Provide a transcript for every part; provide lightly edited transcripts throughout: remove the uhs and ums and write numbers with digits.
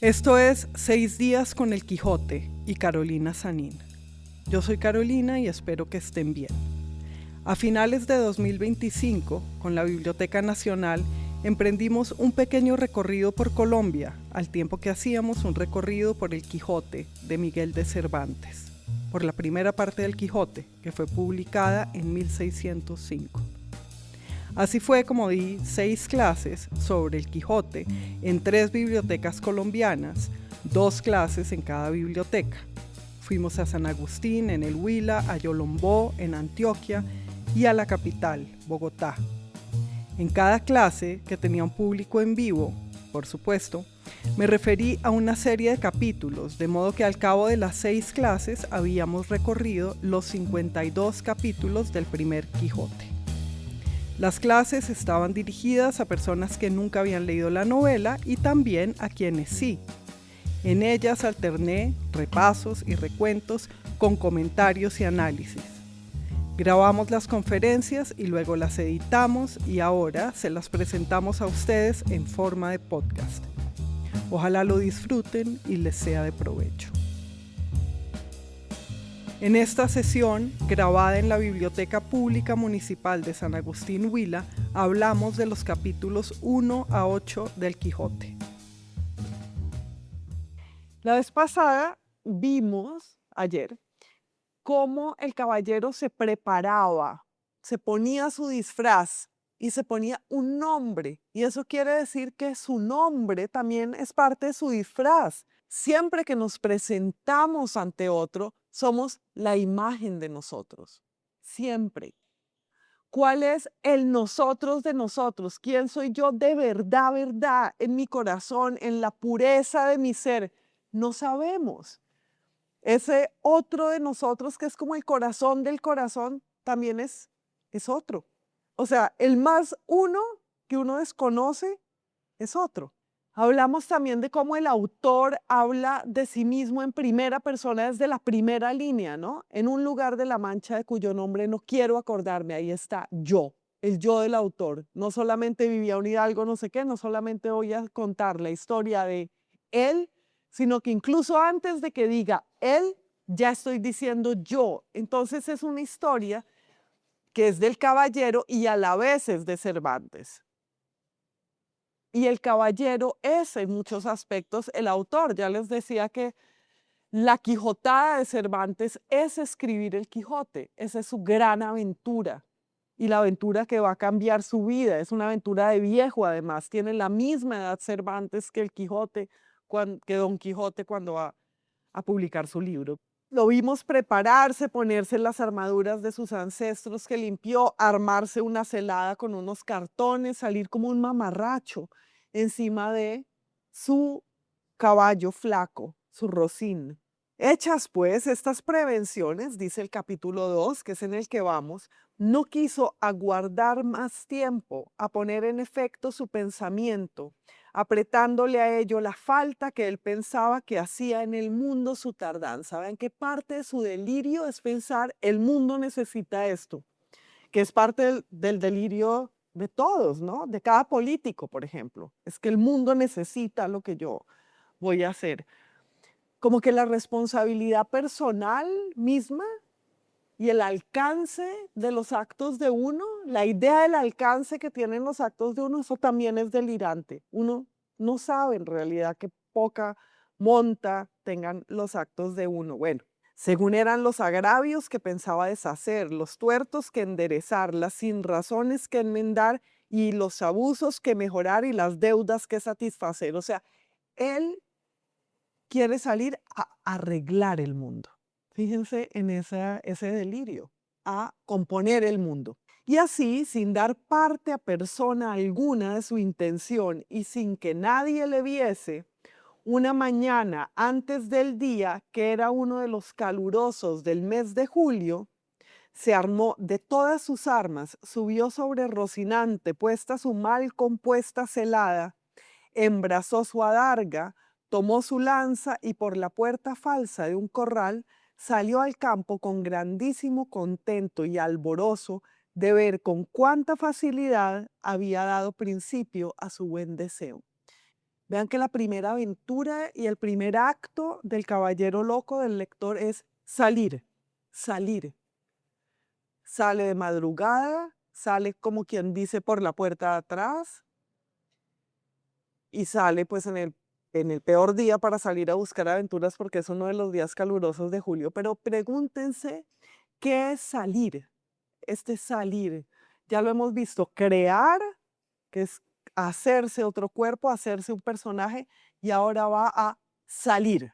Esto es 6 días con el Quijote y Carolina Sanín. Yo soy Carolina y espero que estén bien. A finales de 2025, con la Biblioteca Nacional, emprendimos un pequeño recorrido por Colombia, al tiempo que hacíamos un recorrido por el Quijote de Miguel de Cervantes, por la primera parte del Quijote, que fue publicada en 1605. Así fue como di 6 clases sobre el Quijote en 3 bibliotecas colombianas, 2 clases en cada biblioteca. Fuimos a San Agustín, en el Huila, a Yolombó, en Antioquia, y a la capital, Bogotá. En cada clase, que tenía un público en vivo, por supuesto, me referí a una serie de capítulos, de modo que al cabo de las 6 clases habíamos recorrido los 52 capítulos del primer Quijote. Las clases estaban dirigidas a personas que nunca habían leído la novela y también a quienes sí. En ellas alterné repasos y recuentos con comentarios y análisis. Grabamos las conferencias y luego las editamos y ahora se las presentamos a ustedes en forma de podcast. Ojalá lo disfruten y les sea de provecho. En esta sesión, grabada en la Biblioteca Pública Municipal de San Agustín Huila, hablamos de los capítulos 1 a 8 del Quijote. La vez pasada vimos, ayer, cómo el caballero se preparaba, se ponía su disfraz y se ponía un nombre. Y eso quiere decir que su nombre también es parte de su disfraz. Siempre que nos presentamos ante otro, somos la imagen de nosotros. Siempre. ¿Cuál es el nosotros de nosotros? ¿Quién soy yo de verdad, verdad, en mi corazón, en la pureza de mi ser? No sabemos. Ese otro de nosotros que es como el corazón del corazón también es otro. O sea, el más uno que uno desconoce es otro. Hablamos también de cómo el autor habla de sí mismo en primera persona desde la primera línea, ¿no? En un lugar de la Mancha de cuyo nombre no quiero acordarme, ahí está yo, el yo del autor. No solamente vivía un hidalgo no sé qué, no solamente voy a contar la historia de él, sino que incluso antes de que diga él, ya estoy diciendo yo. Entonces es una historia que es del caballero y a la vez es de Cervantes. Y el caballero es en muchos aspectos el autor. Ya les decía que la Quijotada de Cervantes es escribir el Quijote. Esa es su gran aventura. Y la aventura que va a cambiar su vida. Es una aventura de viejo, además. Tiene la misma edad Cervantes que el Quijote, que Don Quijote cuando va a publicar su libro. Lo vimos prepararse, ponerse las armaduras de sus ancestros que limpió, armarse una celada con unos cartones, salir como un mamarracho encima de su caballo flaco, su rocín. Hechas pues estas prevenciones, dice el capítulo 2, que es en el que vamos, no quiso aguardar más tiempo a poner en efecto su pensamiento, apretándole a ello la falta que él pensaba que hacía en el mundo su tardanza. Vean que parte de su delirio es pensar, el mundo necesita esto, que es parte del delirio de todos, ¿no? De cada político, por ejemplo. Es que el mundo necesita lo que yo voy a hacer. Como que la responsabilidad personal misma y el alcance de los actos de uno, la idea del alcance que tienen los actos de uno, eso también es delirante. Uno no sabe en realidad qué poca monta tengan los actos de uno. Bueno, según eran los agravios que pensaba deshacer, los tuertos que enderezar, las sinrazones que enmendar y los abusos que mejorar y las deudas que satisfacer. O sea, él quiere salir a arreglar el mundo. Fíjense en ese delirio, a componer el mundo. Y así, sin dar parte a persona alguna de su intención y sin que nadie le viese, una mañana antes del día, que era uno de los calurosos del mes de julio, se armó de todas sus armas, subió sobre Rocinante, puesta su mal compuesta celada, embrazó su adarga, tomó su lanza y por la puerta falsa de un corral salió al campo con grandísimo contento y alborozo de ver con cuánta facilidad había dado principio a su buen deseo. Vean que la primera aventura y el primer acto del caballero loco del lector es salir, salir. Sale de madrugada, sale como quien dice por la puerta de atrás y sale pues en el peor día para salir a buscar aventuras porque es uno de los días calurosos de julio. Pero pregúntense, ¿qué es salir? Este salir, ya lo hemos visto, crear, que es hacerse otro cuerpo, hacerse un personaje, y ahora va a salir.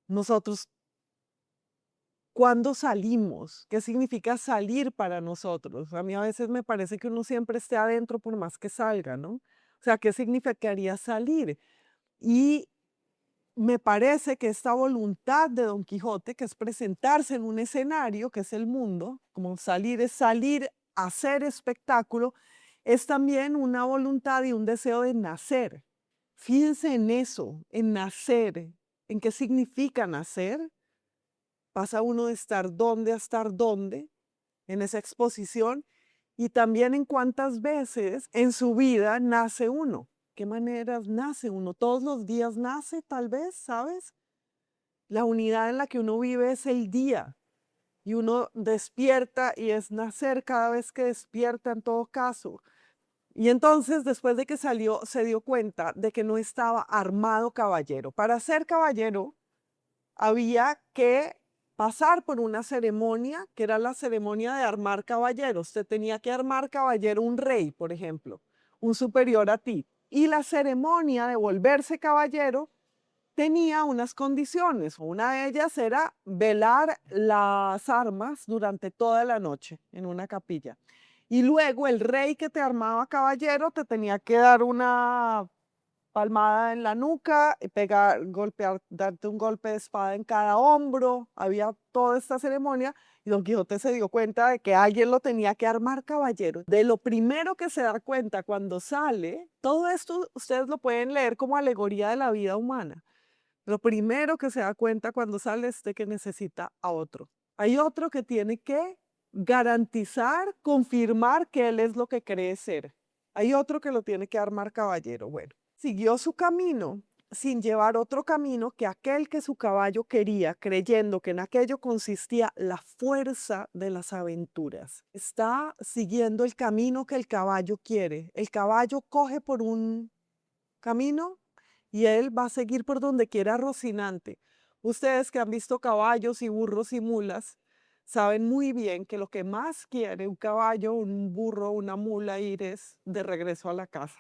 Nosotros, ¿cuándo salimos? ¿Qué significa salir para nosotros? A mí a veces me parece que uno siempre esté adentro por más que salga, ¿no? O sea, ¿qué significaría salir? Y me parece que esta voluntad de Don Quijote, que es presentarse en un escenario, que es el mundo, como salir es salir a hacer espectáculo, es también una voluntad y un deseo de nacer. Fíjense en eso, en nacer, en qué significa nacer. Pasa uno de estar dónde a estar dónde en esa exposición y también en cuántas veces en su vida nace uno. ¿Qué maneras nace uno? Todos los días nace, tal vez, ¿sabes? La unidad en la que uno vive es el día y uno despierta y es nacer cada vez que despierta en todo caso. Y entonces, después de que salió, se dio cuenta de que no estaba armado caballero. Para ser caballero había que pasar por una ceremonia, que era la ceremonia de armar caballero. Usted tenía que armar caballero un rey, por ejemplo, un superior a ti. Y la ceremonia de volverse caballero tenía unas condiciones. Una de ellas era velar las armas durante toda la noche en una capilla. Y luego el rey que te armaba caballero te tenía que dar una palmada en la nuca, pegar, golpear, darte un golpe de espada en cada hombro. Había toda esta ceremonia y Don Quijote se dio cuenta de que alguien lo tenía que armar caballero. De lo primero que se da cuenta cuando sale, todo esto ustedes lo pueden leer como alegoría de la vida humana. Lo primero que se da cuenta cuando sale es de que necesita a otro. Hay otro que tiene que garantizar, confirmar que él es lo que cree ser. Hay otro que lo tiene que armar caballero. Bueno, siguió su camino sin llevar otro camino que aquel que su caballo quería, creyendo que en aquello consistía la fuerza de las aventuras. Está siguiendo el camino que el caballo quiere. El caballo coge por un camino y él va a seguir por donde quiera Rocinante. Ustedes que han visto caballos y burros y mulas, saben muy bien que lo que más quiere un caballo, un burro, una mula ir es de regreso a la casa.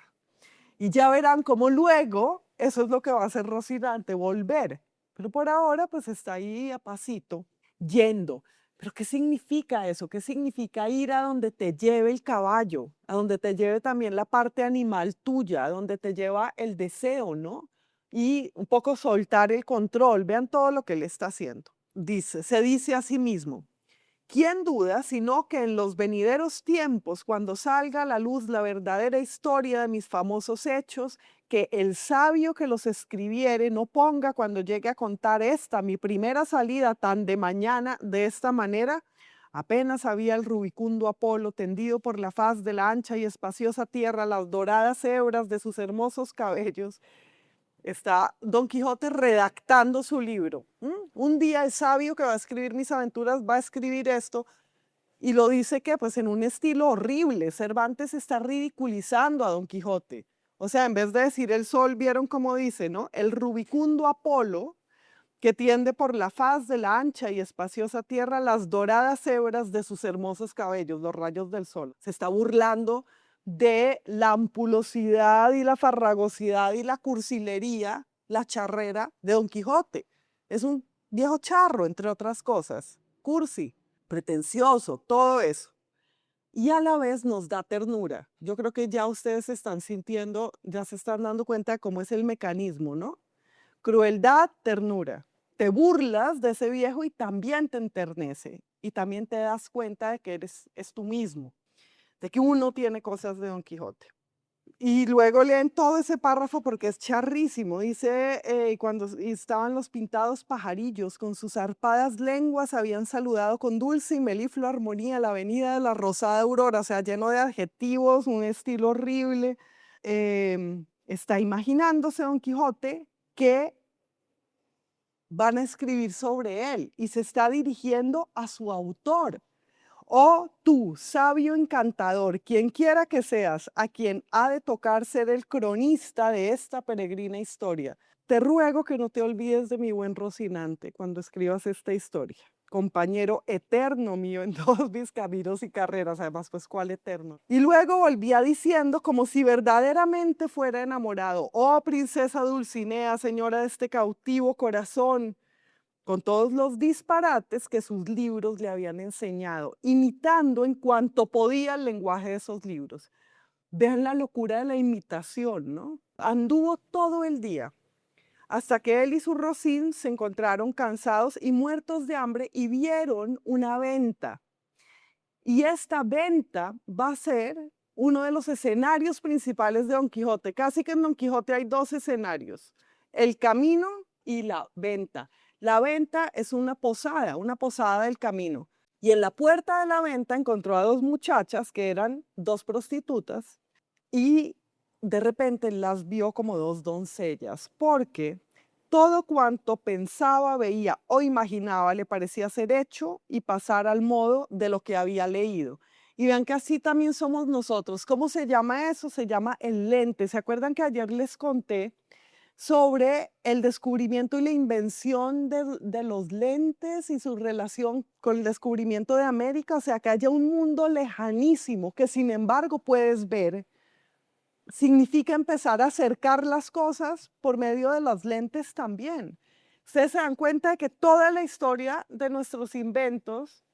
Y ya verán cómo luego eso es lo que va a hacer Rocinante, volver. Pero por ahora pues está ahí a pasito, yendo. Pero ¿qué significa eso? ¿Qué significa ir a donde te lleve el caballo? A donde te lleve también la parte animal tuya, a donde te lleva el deseo, ¿no? Y un poco soltar el control. Vean todo lo que él está haciendo. Dice, se dice a sí mismo, ¿quién duda sino que en los venideros tiempos, cuando salga a la luz la verdadera historia de mis famosos hechos, que el sabio que los escribiere no ponga cuando llegue a contar esta, mi primera salida tan de mañana, de esta manera? Apenas había el rubicundo Apolo tendido por la faz de la ancha y espaciosa tierra las doradas hebras de sus hermosos cabellos. Está Don Quijote redactando su libro. Un día el sabio que va a escribir mis aventuras va a escribir esto y lo dice que pues en un estilo horrible. Cervantes está ridiculizando a Don Quijote. O sea, en vez de decir el sol, vieron cómo dice, ¿no? El rubicundo Apolo que tiende por la faz de la ancha y espaciosa tierra las doradas hebras de sus hermosos cabellos, los rayos del sol. Se está burlando de la ampulosidad y la farragosidad y la cursilería, la charrera de Don Quijote. Es un viejo charro, entre otras cosas, cursi, pretencioso, todo eso. Y a la vez nos da ternura. Yo creo que ya ustedes están sintiendo, ya se están dando cuenta de cómo es el mecanismo, ¿no? Crueldad, ternura. Te burlas de ese viejo y también te enternece. Y también te das cuenta de que es tú mismo, de que uno tiene cosas de Don Quijote. Y luego leen todo ese párrafo porque es charrísimo. Dice, cuando estaban los pintados pajarillos con sus zarpadas lenguas habían saludado con dulce y meliflua armonía la avenida de la rosada aurora, o sea, lleno de adjetivos, un estilo horrible. Está imaginándose Don Quijote que van a escribir sobre él y se está dirigiendo a su autor. Oh tú, sabio encantador, quien quiera que seas, a quien ha de tocar ser el cronista de esta peregrina historia, te ruego que no te olvides de mi buen Rocinante cuando escribas esta historia, compañero eterno mío en todos mis caminos y carreras. Además, pues, ¿cuál eterno? Y luego volvía diciendo como si verdaderamente fuera enamorado: oh princesa Dulcinea, señora de este cautivo corazón, con todos los disparates que sus libros le habían enseñado, imitando en cuanto podía el lenguaje de esos libros. Vean la locura de la imitación, ¿no? Anduvo todo el día hasta que él y su Rocín se encontraron cansados y muertos de hambre y vieron una venta. Y esta venta va a ser uno de los escenarios principales de Don Quijote. Casi que en Don Quijote hay dos escenarios: el camino y la venta. La venta es una posada del camino. Y en la puerta de la venta encontró a dos muchachas que eran dos prostitutas y de repente las vio como dos doncellas, porque todo cuanto pensaba, veía o imaginaba le parecía ser hecho y pasar al modo de lo que había leído. Y vean que así también somos nosotros. ¿Cómo se llama eso? Se llama el lente. ¿Se acuerdan que ayer les conté sobre el descubrimiento y la invención de los lentes y su relación con el descubrimiento de América? O sea, que haya un mundo lejanísimo que sin embargo puedes ver. Significa empezar a acercar las cosas por medio de las lentes también. Ustedes se dan cuenta de que toda la historia de nuestros inventos,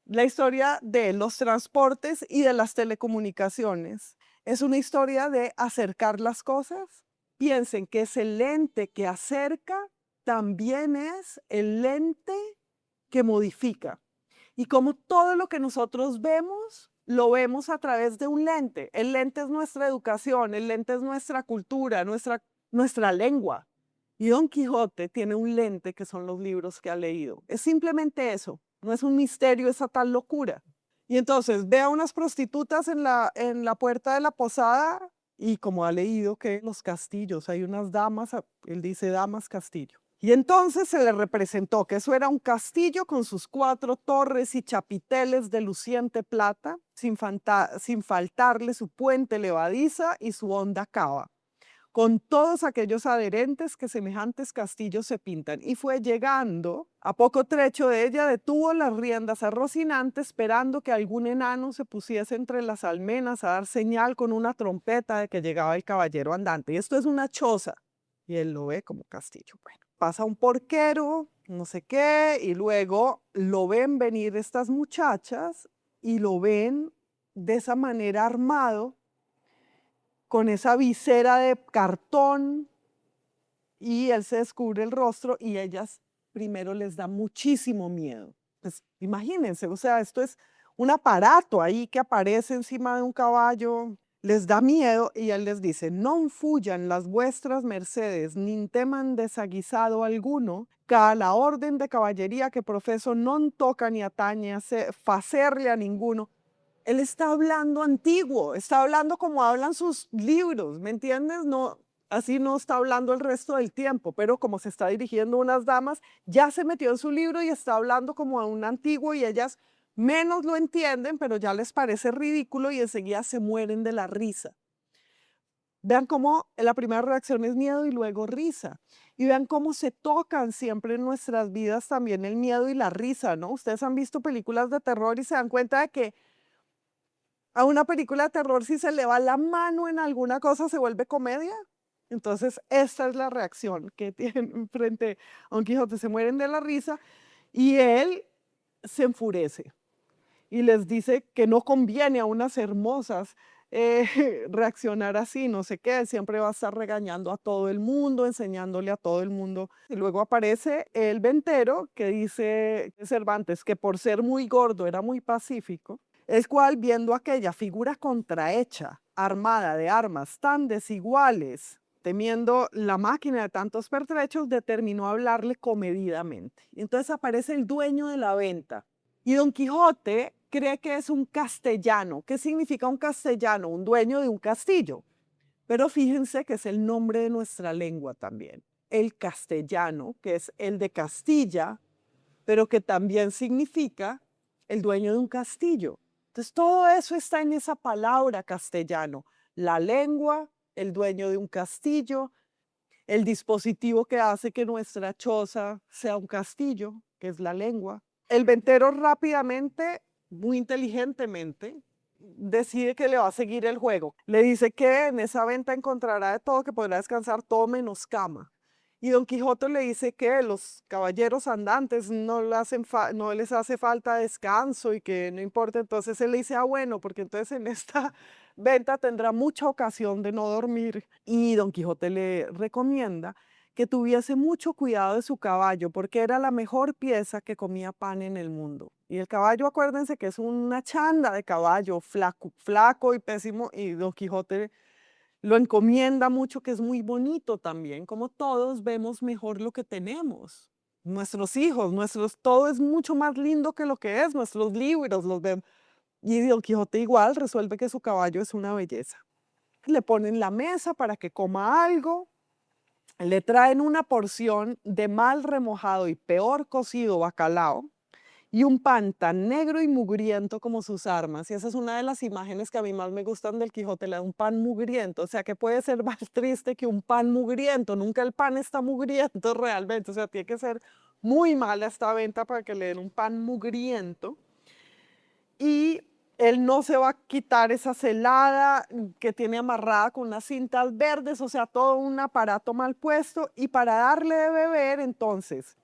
la historia de los transportes y de las telecomunicaciones, es una historia de acercar las cosas. Piensen que ese lente que acerca también es el lente que modifica. Y como todo lo que nosotros vemos, lo vemos a través de un lente. El lente es nuestra educación, el lente es nuestra cultura, nuestra lengua. Y Don Quijote tiene un lente que son los libros que ha leído. Es simplemente eso, no es un misterio esa tal locura. Y entonces ve a unas prostitutas en la puerta de la posada y como ha leído que en los castillos hay unas damas, él dice damas castillo. Y entonces se le representó que eso era un castillo con sus 4 torres y chapiteles de luciente plata, sin faltarle su puente levadiza y su honda cava, con todos aquellos adherentes que semejantes castillos se pintan. Y fue llegando, a poco trecho de ella, detuvo las riendas a Rocinante, esperando que algún enano se pusiese entre las almenas a dar señal con una trompeta de que llegaba el caballero andante. Y esto es una choza, y él lo ve como castillo. Bueno, pasa un porquero, no sé qué, y luego lo ven venir estas muchachas y lo ven de esa manera armado, con esa visera de cartón, y él se descubre el rostro y ellas primero les da muchísimo miedo. Pues imagínense, o sea, esto es un aparato ahí que aparece encima de un caballo, les da miedo y él les dice: non fuyan las vuestras mercedes, ni teman desaguisado alguno, que a la orden de caballería que profeso non toca ni atañe a facerle a ninguno. Él está hablando antiguo, está hablando como hablan sus libros, ¿me entiendes? No, así no está hablando el resto del tiempo, pero como se está dirigiendo a unas damas, ya se metió en su libro y está hablando como a un antiguo y ellas menos lo entienden, pero ya les parece ridículo y enseguida se mueren de la risa. Vean cómo la primera reacción es miedo y luego risa. Y vean cómo se tocan siempre en nuestras vidas también el miedo y la risa, ¿no? Ustedes han visto películas de terror y se dan cuenta de que a una película de terror, si se le va la mano en alguna cosa, se vuelve comedia. Entonces, esta es la reacción que tienen frente a Don Quijote. Se mueren de la risa y él se enfurece y les dice que no conviene a unas hermosas reaccionar así, no sé qué. Siempre va a estar regañando a todo el mundo, enseñándole a todo el mundo. Y luego aparece el ventero que dice Cervantes que por ser muy gordo era muy pacífico, el cual, viendo aquella figura contrahecha, armada de armas tan desiguales, temiendo la máquina de tantos pertrechos, determinó hablarle comedidamente. Entonces aparece el dueño de la venta. Y Don Quijote cree que es un castellano. ¿Qué significa un castellano? Un dueño de un castillo. Pero fíjense que es el nombre de nuestra lengua también. El castellano, que es el de Castilla, pero que también significa el dueño de un castillo. Entonces, todo eso está en esa palabra castellano. La lengua, el dueño de un castillo, el dispositivo que hace que nuestra choza sea un castillo, que es la lengua. El ventero rápidamente, muy inteligentemente, decide que le va a seguir el juego. Le dice que en esa venta encontrará de todo, que podrá descansar todo menos cama. Y Don Quijote le dice que los caballeros andantes no les hace falta descanso y que no importa. Entonces él le dice, ah, bueno, porque entonces en esta venta tendrá mucha ocasión de no dormir. Y Don Quijote le recomienda que tuviese mucho cuidado de su caballo, porque era la mejor pieza que comía pan en el mundo. Y el caballo, acuérdense que es una chanda de caballo, flaco, flaco y pésimo, y Don Quijote lo encomienda mucho, que es muy bonito también, como todos vemos mejor lo que tenemos. Nuestros hijos, todo es mucho más lindo que lo que es, nuestros libros los vemos. Y Don Quijote igual resuelve que su caballo es una belleza. Le ponen la mesa para que coma algo, le traen una porción de mal remojado y peor cocido bacalao y un pan tan negro y mugriento como sus armas. Y esa es una de las imágenes que a mí más me gustan del Quijote, le da un pan mugriento. O sea, que puede ser más triste que un pan mugriento. Nunca el pan está mugriento realmente. O sea, tiene que ser muy mala esta venta para que le den un pan mugriento. Y él no se va a quitar esa celada que tiene amarrada con unas cintas verdes, o sea, todo un aparato mal puesto. Y para darle de beber, entonces,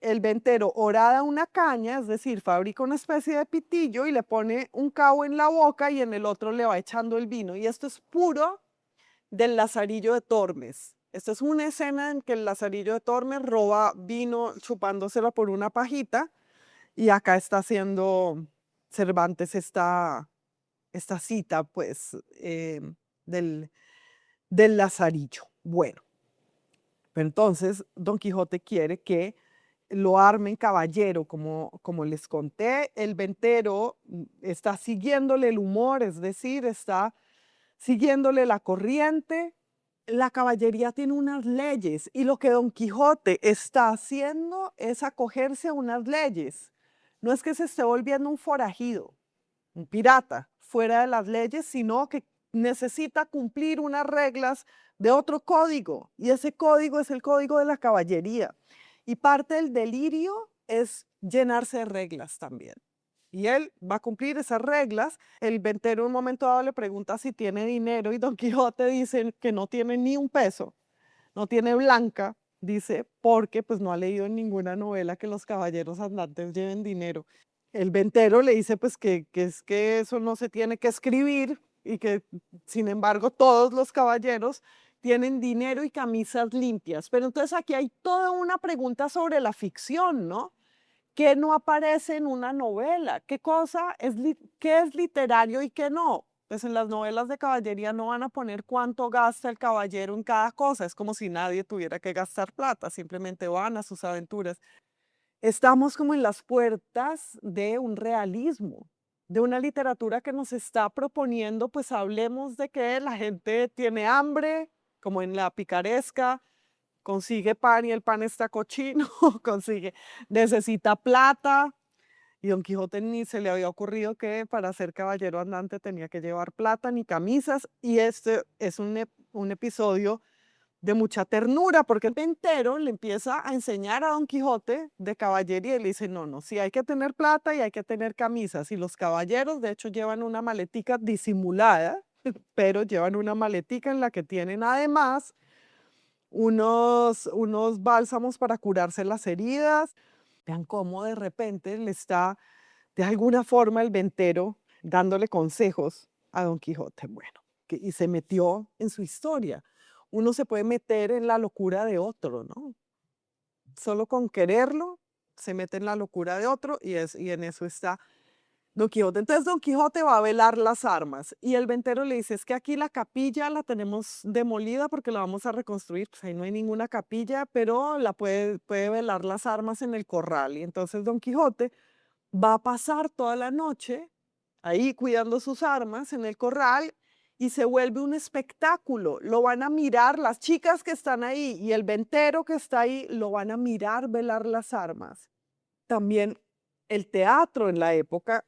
el ventero horada una caña, es decir, fabrica una especie de pitillo y le pone un cabo en la boca y en el otro le va echando el vino. Y esto es puro del Lazarillo de Tormes. Esta es una escena en que el Lazarillo de Tormes roba vino chupándosela por una pajita y acá está haciendo Cervantes esta cita, pues, del, del Lazarillo. Bueno, pero entonces Don Quijote quiere que lo armen caballero, como les conté. El ventero está siguiéndole el humor, es decir, está siguiéndole la corriente. La caballería tiene unas leyes y lo que Don Quijote está haciendo es acogerse a unas leyes. No es que se esté volviendo un forajido, un pirata fuera de las leyes, sino que necesita cumplir unas reglas de otro código, y ese código es el código de la caballería. Y parte del delirio es llenarse de reglas también. Y él va a cumplir esas reglas. El ventero en un momento dado le pregunta si tiene dinero y Don Quijote dice que no tiene ni un peso, no tiene blanca, dice, porque pues no ha leído en ninguna novela que los caballeros andantes lleven dinero. El ventero le dice pues que es que eso no se tiene que escribir y que sin embargo todos los caballeros tienen dinero y camisas limpias. Pero entonces aquí hay toda una pregunta sobre la ficción, ¿no? ¿Qué no aparece en una novela? ¿Qué cosa es, qué es literario y qué no? Pues en las novelas de caballería no van a poner cuánto gasta el caballero en cada cosa. Es como si nadie tuviera que gastar plata, simplemente van a sus aventuras. Estamos como en las puertas de un realismo, de una literatura que nos está proponiendo, pues hablemos de que la gente tiene hambre, como en la picaresca, consigue pan y el pan está cochino, necesita plata. Y Don Quijote ni se le había ocurrido que para ser caballero andante tenía que llevar plata ni camisas. Y este es un episodio de mucha ternura, porque el ventero le empieza a enseñar a Don Quijote de caballería y le dice, no, no, sí hay que tener plata y hay que tener camisas. Y los caballeros, de hecho, llevan una maletica disimulada, pero llevan una maletica en la que tienen además unos bálsamos para curarse las heridas. Vean cómo de repente le está, de alguna forma, el ventero dándole consejos a Don Quijote. Bueno, y se metió en su historia. Uno se puede meter en la locura de otro, ¿no? Solo con quererlo, se mete en la locura de otro y en eso está Don Quijote. Entonces Don Quijote va a velar las armas y el ventero le dice, es que aquí la capilla la tenemos demolida porque la vamos a reconstruir, pues ahí no hay ninguna capilla, pero puede velar las armas en el corral. Y entonces Don Quijote va a pasar toda la noche ahí cuidando sus armas en el corral y se vuelve un espectáculo. Lo van a mirar las chicas que están ahí y el ventero que está ahí, lo van a mirar velar las armas. También el teatro en la época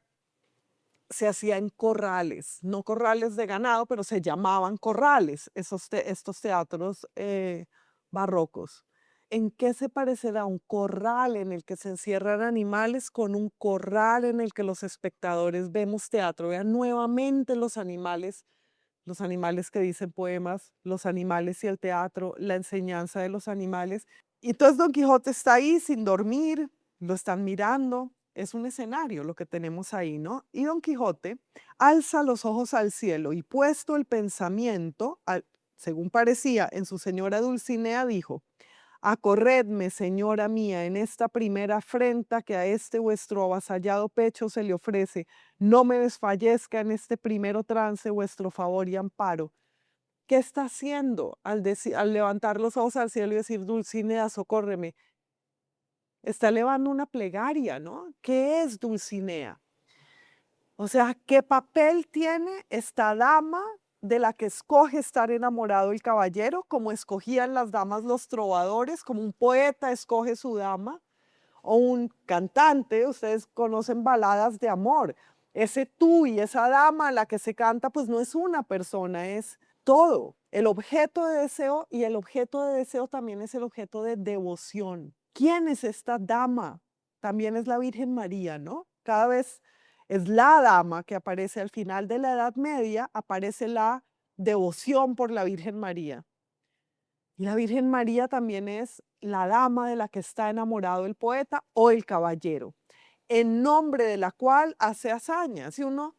se hacía en corrales, no corrales de ganado, pero se llamaban corrales, estos teatros barrocos. ¿En qué se parecerá un corral en el que se encierran animales con un corral en el que los espectadores vemos teatro? Vean nuevamente los animales que dicen poemas, los animales y el teatro, la enseñanza de los animales. Y entonces Don Quijote está ahí sin dormir, lo están mirando, es un escenario lo que tenemos ahí, ¿no? Y Don Quijote alza los ojos al cielo y puesto el pensamiento, según parecía, en su señora Dulcinea, dijo: acorredme, señora mía, en esta primera afrenta que a este vuestro avasallado pecho se le ofrece. No me desfallezca en este primero trance vuestro favor y amparo. ¿Qué está haciendo al levantar los ojos al cielo y decir, Dulcinea, socórreme? Está elevando una plegaria, ¿no? ¿Qué es Dulcinea? O sea, ¿qué papel tiene esta dama de la que escoge estar enamorado el caballero, como escogían las damas los trovadores, como un poeta escoge su dama, o un cantante? Ustedes conocen baladas de amor. Ese tú y esa dama a la que se canta, pues no es una persona, es todo. El objeto de deseo, y el objeto de deseo también es el objeto de devoción. ¿Quién es esta dama? También es la Virgen María, ¿no? Cada vez es la dama que aparece al final de la Edad Media, aparece la devoción por la Virgen María. Y la Virgen María también es la dama de la que está enamorado el poeta o el caballero, en nombre de la cual hace hazañas. Si uno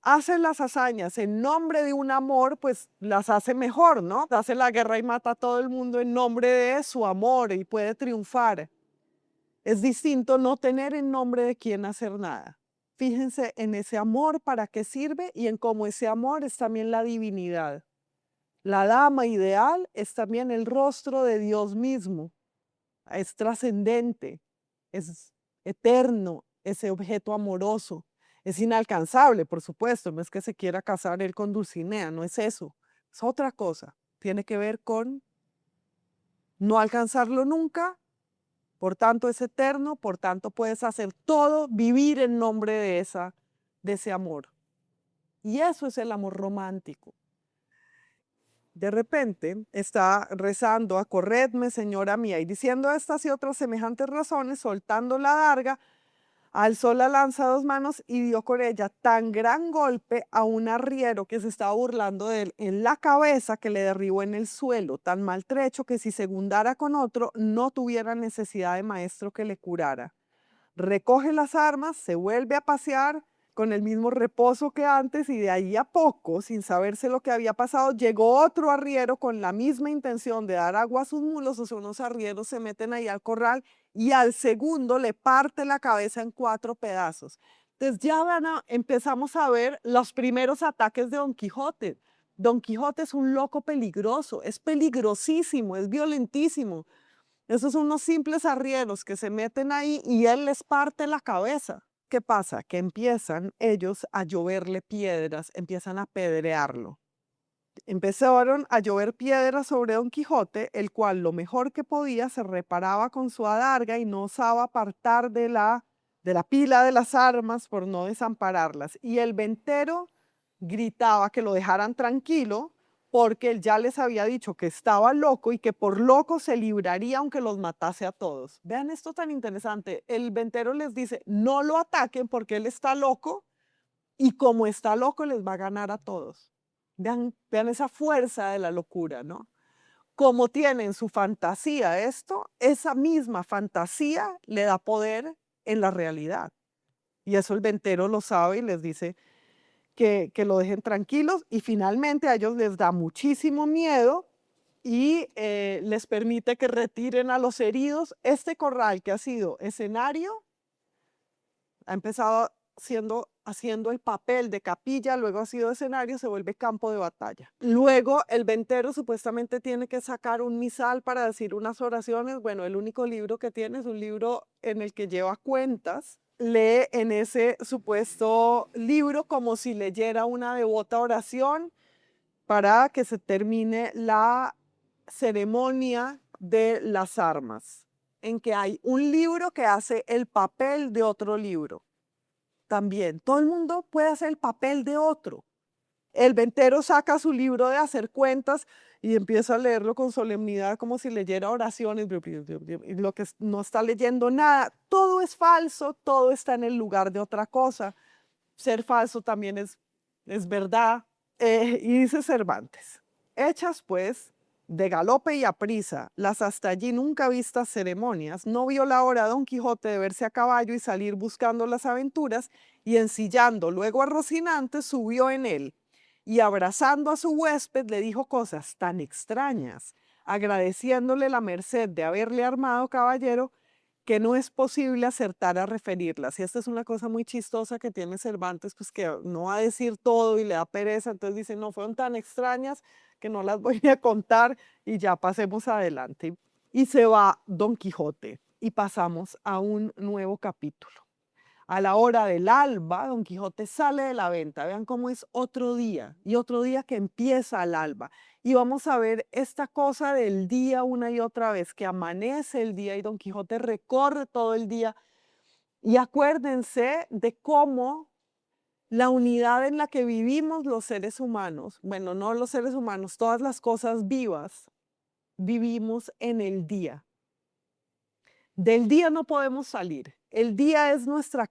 hace las hazañas en nombre de un amor, pues las hace mejor, ¿no? Hace la guerra y mata a todo el mundo en nombre de su amor y puede triunfar. Es distinto no tener en nombre de quién hacer nada. Fíjense en ese amor, para qué sirve, y en cómo ese amor es también la divinidad. La dama ideal es también el rostro de Dios mismo. Es trascendente, es eterno, ese objeto amoroso. Es inalcanzable, por supuesto, no es que se quiera casar él con Dulcinea, no es eso, es otra cosa. Tiene que ver con no alcanzarlo nunca, por tanto es eterno, por tanto puedes hacer todo, vivir en nombre de ese amor. Y eso es el amor romántico. De repente está rezando, acorredme, señora mía, y diciendo estas y otras semejantes razones, soltando la adarga, alzó la lanza a dos manos y dio con ella tan gran golpe a un arriero que se estaba burlando de él en la cabeza, que le derribó en el suelo, tan maltrecho que si segundara con otro no tuviera necesidad de maestro que le curara. Recoge las armas, se vuelve a pasear con el mismo reposo que antes, y de ahí a poco, sin saberse lo que había pasado, llegó otro arriero con la misma intención de dar agua a sus mulos. O sea, unos arrieros se meten ahí al corral y al segundo le parte la cabeza en 4 pedazos. Entonces ya empezamos a ver los primeros ataques de Don Quijote. Don Quijote es un loco peligroso, es peligrosísimo, es violentísimo. Esos son unos simples arrieros que se meten ahí y él les parte la cabeza. ¿Qué pasa? Que empiezan ellos a lloverle piedras, empiezan a apedrearlo. Empezaron a llover piedras sobre Don Quijote, el cual lo mejor que podía se reparaba con su adarga y no osaba apartar de la pila de las armas por no desampararlas. Y el ventero gritaba que lo dejaran tranquilo, porque él ya les había dicho que estaba loco y que por loco se libraría aunque los matase a todos. Vean esto tan interesante. El ventero les dice, no lo ataquen porque él está loco, y como está loco les va a ganar a todos. Vean esa fuerza de la locura, ¿no? Como tienen su fantasía esto, esa misma fantasía le da poder en la realidad. Y eso el ventero lo sabe y les dice que lo dejen tranquilos, y finalmente a ellos les da muchísimo miedo y les permite que retiren a los heridos. Este corral, que ha sido escenario, ha empezado haciendo el papel de capilla, luego ha sido escenario, se vuelve campo de batalla. Luego el ventero supuestamente tiene que sacar un misal para decir unas oraciones. Bueno, el único libro que tiene es un libro en el que lleva cuentas. Lee en ese supuesto libro como si leyera una devota oración. para que se termine la ceremonia de las armas, en que hay un libro que hace el papel de otro libro. También, todo el mundo puede hacer el papel de otro. El ventero saca su libro de hacer cuentas y empieza a leerlo con solemnidad como si leyera oraciones, y lo que no está leyendo nada. Todo es falso, todo está en el lugar de otra cosa. Ser falso también es verdad. Y dice Cervantes, hechas pues de galope y aprisa las hasta allí nunca vistas ceremonias, no vio la hora Don Quijote de verse a caballo y salir buscando las aventuras, y ensillando luego a Rocinante subió en él, y abrazando a su huésped le dijo cosas tan extrañas, agradeciéndole la merced de haberle armado caballero, que no es posible acertar a referirlas. Y esta es una cosa muy chistosa que tiene Cervantes, pues que no va a decir todo y le da pereza, entonces dice, no, fueron tan extrañas que no las voy a contar y ya pasemos adelante. Y se va Don Quijote y pasamos a un nuevo capítulo. A la hora del alba, Don Quijote sale de la venta. Vean cómo es otro día y otro día que empieza al alba. Y vamos a ver esta cosa del día una y otra vez, que amanece el día y Don Quijote recorre todo el día. Y acuérdense de cómo la unidad en la que vivimos los seres humanos, bueno, no los seres humanos, todas las cosas vivas, vivimos en el día. Del día no podemos salir. El día es nuestra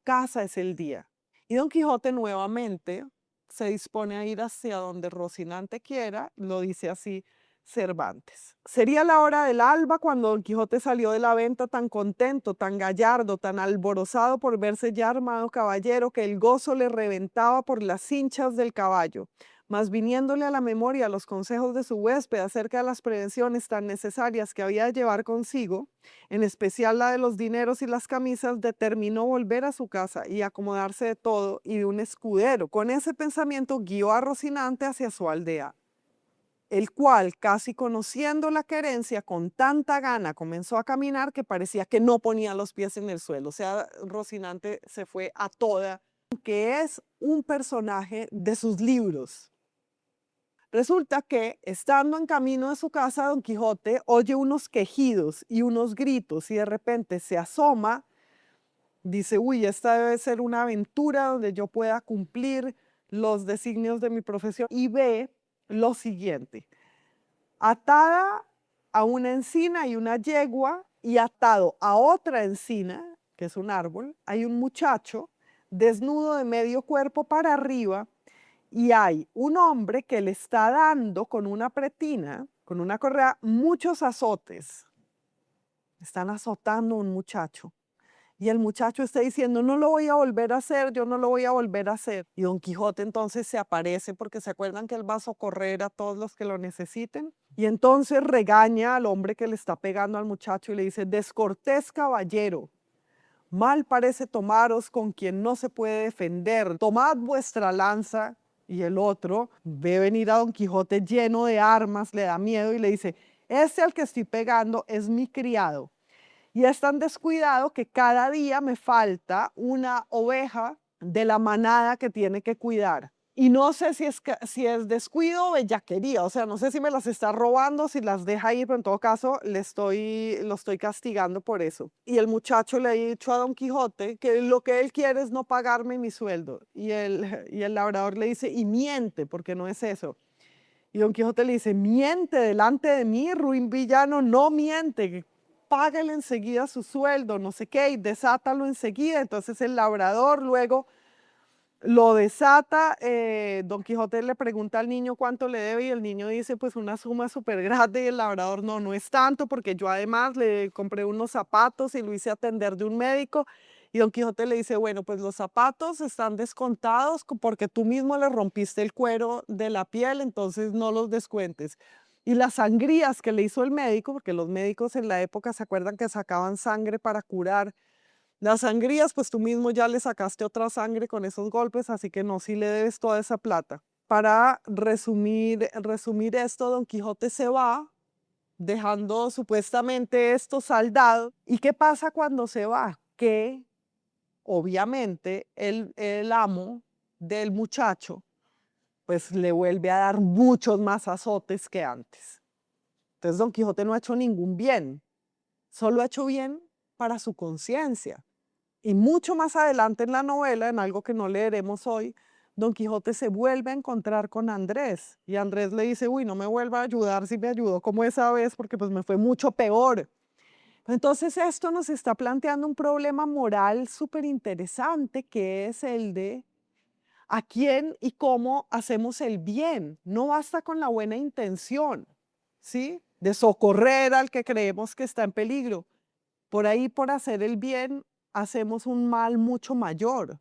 casa, es el día. Y Don Quijote nuevamente se dispone a ir hacia donde Rocinante quiera, lo dice así Cervantes. Sería la hora del alba cuando Don Quijote salió de la venta tan contento, tan gallardo, tan alborozado por verse ya armado caballero, que el gozo le reventaba por las cinchas del caballo. Mas viniéndole a la memoria los consejos de su huésped acerca de las prevenciones tan necesarias que había de llevar consigo, en especial la de los dineros y las camisas, determinó volver a su casa y acomodarse de todo y de un escudero. Con ese pensamiento guió a Rocinante hacia su aldea, el cual, casi conociendo la querencia, con tanta gana comenzó a caminar que parecía que no ponía los pies en el suelo. O sea, Rocinante se fue a toda, que es un personaje de sus libros. Resulta que, estando en camino de su casa, Don Quijote oye unos quejidos y unos gritos y de repente se asoma, dice, uy, esta debe ser una aventura donde yo pueda cumplir los designios de mi profesión, y ve lo siguiente: atada a una encina y una yegua, y atado a otra encina, que es un árbol, hay un muchacho desnudo de medio cuerpo para arriba, y hay un hombre que le está dando con una pretina, con una correa, muchos azotes. Están azotando a un muchacho. Y el muchacho está diciendo, no lo voy a volver a hacer, yo no lo voy a volver a hacer. Y Don Quijote entonces se aparece, porque se acuerdan que él va a socorrer a todos los que lo necesiten. Y entonces regaña al hombre que le está pegando al muchacho y le dice, descortés caballero, mal parece tomaros con quien no se puede defender. Tomad vuestra lanza. Y el otro ve venir a Don Quijote lleno de armas, le da miedo y le dice, este al que estoy pegando es mi criado. Y es tan descuidado que cada día me falta una oveja de la manada que tiene que cuidar. Y no sé si es descuido o bellaquería, o sea, no sé si me las está robando, si las deja ir, pero en todo caso lo estoy castigando por eso. Y el muchacho le ha dicho a Don Quijote que lo que él quiere es no pagarme mi sueldo. Y el labrador le dice, y miente, porque no es eso. Y Don Quijote le dice, miente delante de mí, ruin villano, no miente, págale enseguida su sueldo, no sé qué, y desátalo enseguida. Entonces el labrador luego lo desata. Don Quijote le pregunta al niño cuánto le debe y el niño dice pues una suma súper grande, y el labrador, no, no es tanto, porque yo además le compré unos zapatos y lo hice atender de un médico. Y Don Quijote le dice, bueno, pues los zapatos están descontados porque tú mismo le rompiste el cuero de la piel, entonces no los descuentes. Y las sangrías que le hizo el médico, porque los médicos en la época se acuerdan que sacaban sangre para curar las sangrías, pues tú mismo ya le sacaste otra sangre con esos golpes, así que no, sí le debes toda esa plata. Para resumir esto, Don Quijote se va, dejando supuestamente esto saldado. ¿Y qué pasa cuando se va? Que obviamente el amo del muchacho pues le vuelve a dar muchos más azotes que antes. Entonces Don Quijote no ha hecho ningún bien, solo ha hecho bien para su conciencia. Y mucho más adelante en la novela, en algo que no leeremos hoy, Don Quijote se vuelve a encontrar con Andrés y Andrés le dice, uy, no me vuelva a ayudar si me ayudó como esa vez porque pues me fue mucho peor. Entonces esto nos está planteando un problema moral súper interesante que es el de a quién y cómo hacemos el bien. No basta con la buena intención, ¿sí? De socorrer al que creemos que está en peligro. Por ahí, por hacer el bien, hacemos un mal mucho mayor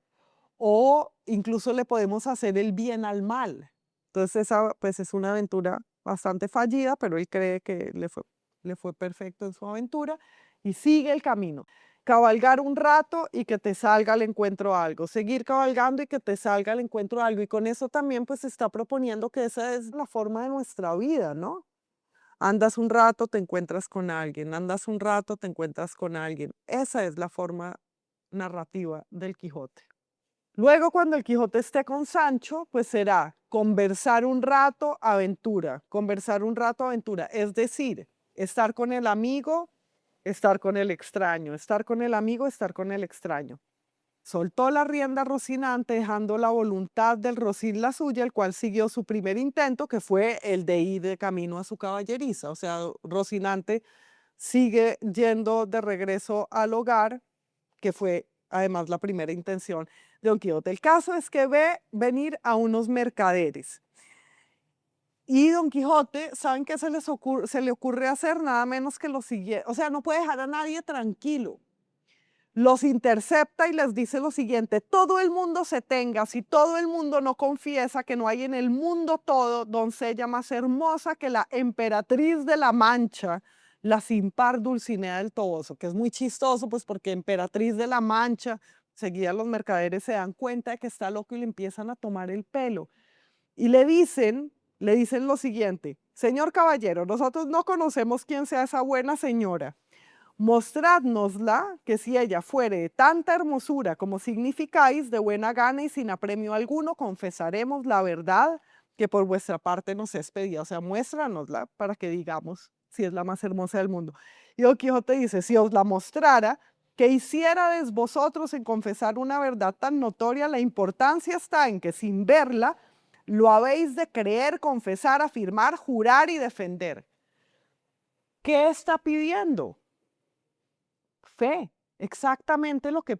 o incluso le podemos hacer el bien al mal. Entonces esa pues es una aventura bastante fallida, pero él cree que le fue perfecto en su aventura y sigue el camino. Cabalgar un rato y que te salga al encuentro algo, seguir cabalgando y que te salga al encuentro algo. Y con eso también pues está proponiendo que esa es la forma de nuestra vida, ¿no? Andas un rato, te encuentras con alguien, andas un rato, te encuentras con alguien. Esa es la forma narrativa del Quijote. Luego, cuando el Quijote esté con Sancho, pues será conversar un rato, aventura, conversar un rato, aventura. Es decir, estar con el amigo, estar con el extraño, estar con el amigo, estar con el extraño. Soltó la rienda a Rocinante, dejando la voluntad del Rocín la suya, el cual siguió su primer intento, que fue el de ir de camino a su caballeriza. O sea, Rocinante sigue yendo de regreso al hogar, que fue además la primera intención de Don Quijote. El caso es que ve venir a unos mercaderes. Y Don Quijote, ¿saben qué se le ocurre hacer? Nada menos que lo siguiente. O sea, no puede dejar a nadie tranquilo. Los intercepta y les dice lo siguiente, todo el mundo se tenga, si todo el mundo no confiesa que no hay en el mundo todo doncella más hermosa que la emperatriz de la Mancha, la sin par Dulcinea del Toboso, que es muy chistoso pues porque emperatriz de la Mancha, seguida los mercaderes se dan cuenta de que está loco y le empiezan a tomar el pelo. Y le dicen lo siguiente, señor caballero, nosotros no conocemos quién sea esa buena señora. Mostrádnosla, que si ella fuere de tanta hermosura como significáis, de buena gana y sin apremio alguno, confesaremos la verdad que por vuestra parte nos es pedida. O sea, muéstranosla para que digamos si es la más hermosa del mundo. Y Don Quijote dice, si os la mostrara, ¿qué hiciérades vosotros en confesar una verdad tan notoria? La importancia está en que sin verla, lo habéis de creer, confesar, afirmar, jurar y defender. ¿Qué está pidiendo? Fe, exactamente lo que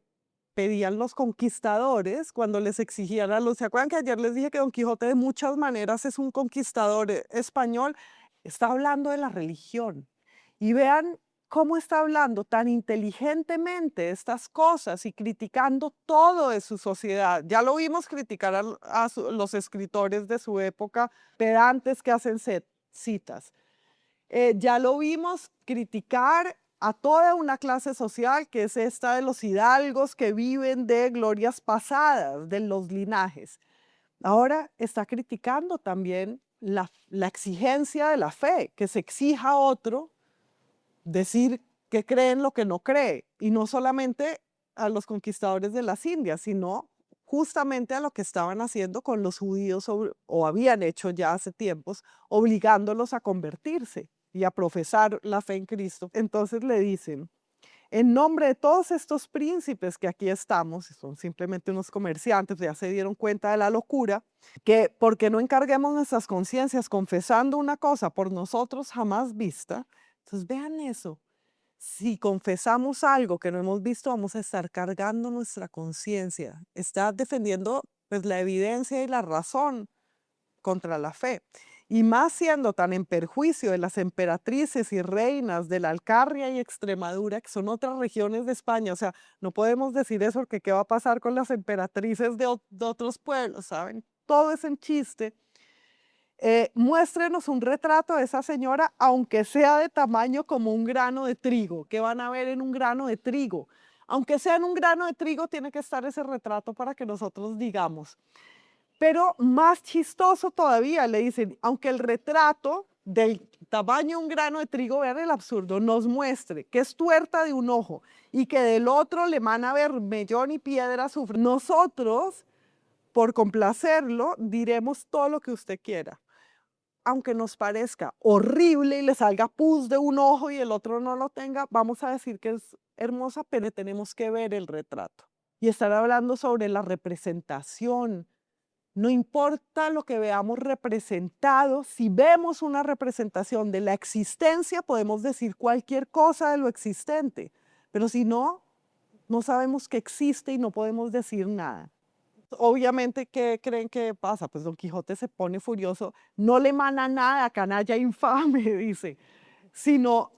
pedían los conquistadores cuando les exigían a los... ¿Se acuerdan que ayer les dije que Don Quijote de muchas maneras es un conquistador español? Está hablando de la religión. Y vean cómo está hablando tan inteligentemente estas cosas y criticando todo de su sociedad. Ya lo vimos criticar a los escritores de su época, pedantes que hacen citas. Ya lo vimos criticar a toda una clase social que es esta de los hidalgos que viven de glorias pasadas, de los linajes. Ahora está criticando también la exigencia de la fe, que se exija a otro decir que cree en lo que no cree, y no solamente a los conquistadores de las Indias, sino justamente a lo que estaban haciendo con los judíos o habían hecho ya hace tiempos, obligándolos a convertirse y a profesar la fe en Cristo. Entonces le dicen, en nombre de todos estos príncipes que aquí estamos, son simplemente unos comerciantes, ya se dieron cuenta de la locura, que porque no encarguemos nuestras conciencias confesando una cosa por nosotros jamás vista. Entonces vean eso, si confesamos algo que no hemos visto, vamos a estar cargando nuestra conciencia, está defendiendo pues la evidencia y la razón contra la fe. Y más siendo tan en perjuicio de las emperatrices y reinas de la Alcarria y Extremadura, que son otras regiones de España. O sea, no podemos decir eso porque ¿qué va a pasar con las emperatrices de otros pueblos? ¿Saben? Todo es en chiste. Muéstrenos un retrato de esa señora, aunque sea de tamaño como un grano de trigo. ¿Qué van a ver en un grano de trigo? Aunque sea en un grano de trigo, tiene que estar ese retrato para que nosotros digamos. Pero más chistoso todavía, le dicen, aunque el retrato del tamaño de un grano de trigo, vean el absurdo, nos muestre que es tuerta de un ojo y que del otro le emana vermellón y piedra azufre. Nosotros por complacerlo, diremos todo lo que usted quiera. Aunque nos parezca horrible y le salga pus de un ojo y el otro no lo tenga, vamos a decir que es hermosa, pero tenemos que ver el retrato. Y estar hablando sobre la representación. No importa lo que veamos representado, si vemos una representación de la existencia, podemos decir cualquier cosa de lo existente, pero si no, no sabemos que existe y no podemos decir nada. Obviamente, ¿qué creen que pasa? Pues Don Quijote se pone furioso, no le emana nada, canalla infame, dice, sino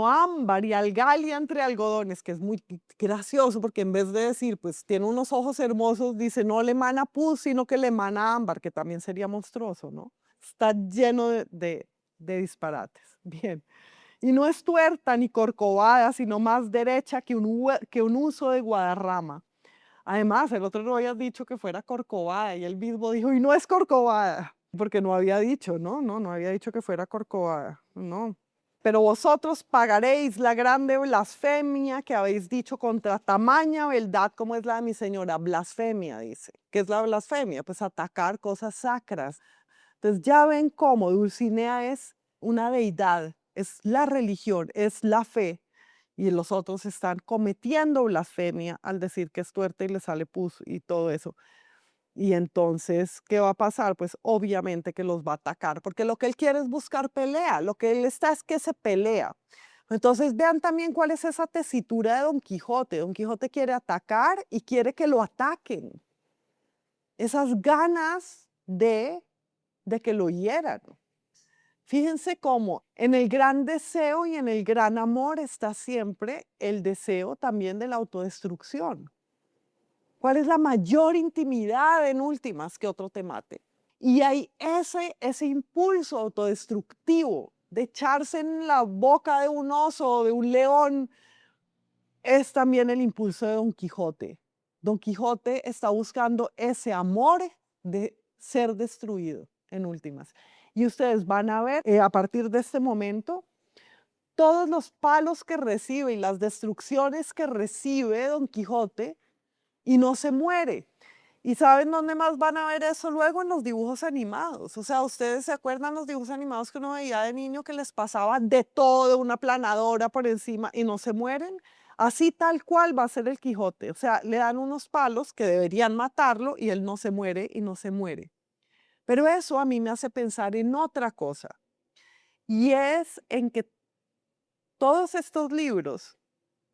ámbar y algalia entre algodones, que es muy gracioso porque en vez de decir, pues tiene unos ojos hermosos, dice, no le emana pus, sino que le emana ámbar, que también sería monstruoso, ¿no? Está lleno de disparates. Bien. Y no es tuerta ni corcovada, sino más derecha que un uso de Guadarrama. Además, el otro no había dicho que fuera corcovada y él mismo dijo, y no es corcovada, porque no había dicho, no había dicho que fuera corcovada, no. Pero vosotros pagaréis la grande blasfemia que habéis dicho contra tamaña beldad como es la de mi señora. Blasfemia, dice. ¿Qué es la blasfemia? Pues atacar cosas sacras. Entonces ya ven cómo Dulcinea es una deidad, es la religión, es la fe. Y los otros están cometiendo blasfemia al decir que es tuerta y le sale pus y todo eso. Y entonces, ¿qué va a pasar? Pues obviamente que los va a atacar, porque lo que él quiere es buscar pelea, lo que él está es que se pelea. Entonces vean también cuál es esa tesitura de Don Quijote. Don Quijote quiere atacar y quiere que lo ataquen. Esas ganas de que lo hieran. Fíjense cómo en el gran deseo y en el gran amor está siempre el deseo también de la autodestrucción. ¿Cuál es la mayor intimidad en últimas que otro te mate? Y hay ese impulso autodestructivo de echarse en la boca de un oso o de un león, es también el impulso de Don Quijote. Don Quijote está buscando ese amor de ser destruido en últimas. Y ustedes van a ver a partir de este momento todos los palos que recibe y las destrucciones que recibe Don Quijote y no se muere. ¿Y saben dónde más van a ver eso luego? En los dibujos animados. O sea, ¿ustedes se acuerdan los dibujos animados que uno veía de niño que les pasaba de todo, una planadora por encima y no se mueren? Así tal cual va a ser el Quijote. O sea, le dan unos palos que deberían matarlo y él no se muere y no se muere. Pero eso a mí me hace pensar en otra cosa. Y es en que todos estos libros,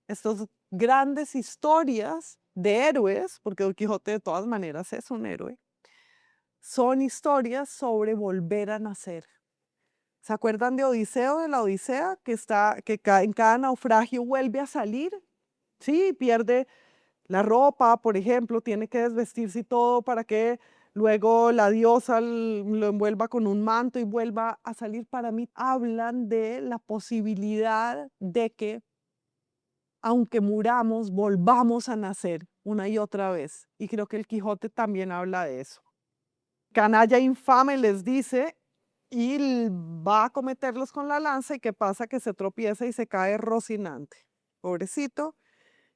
estas grandes historias de héroes, porque Don Quijote de todas maneras es un héroe, son historias sobre volver a nacer. ¿Se acuerdan de Odiseo, de la Odisea, en cada naufragio vuelve a salir? Sí, pierde la ropa, por ejemplo, tiene que desvestirse y todo para que luego la diosa lo envuelva con un manto y vuelva a salir. Para mí hablan de la posibilidad de que aunque muramos, volvamos a nacer una y otra vez. Y creo que el Quijote también habla de eso. Canalla infame les dice y va a cometerlos con la lanza y qué pasa que se tropieza y se cae Rocinante. Pobrecito.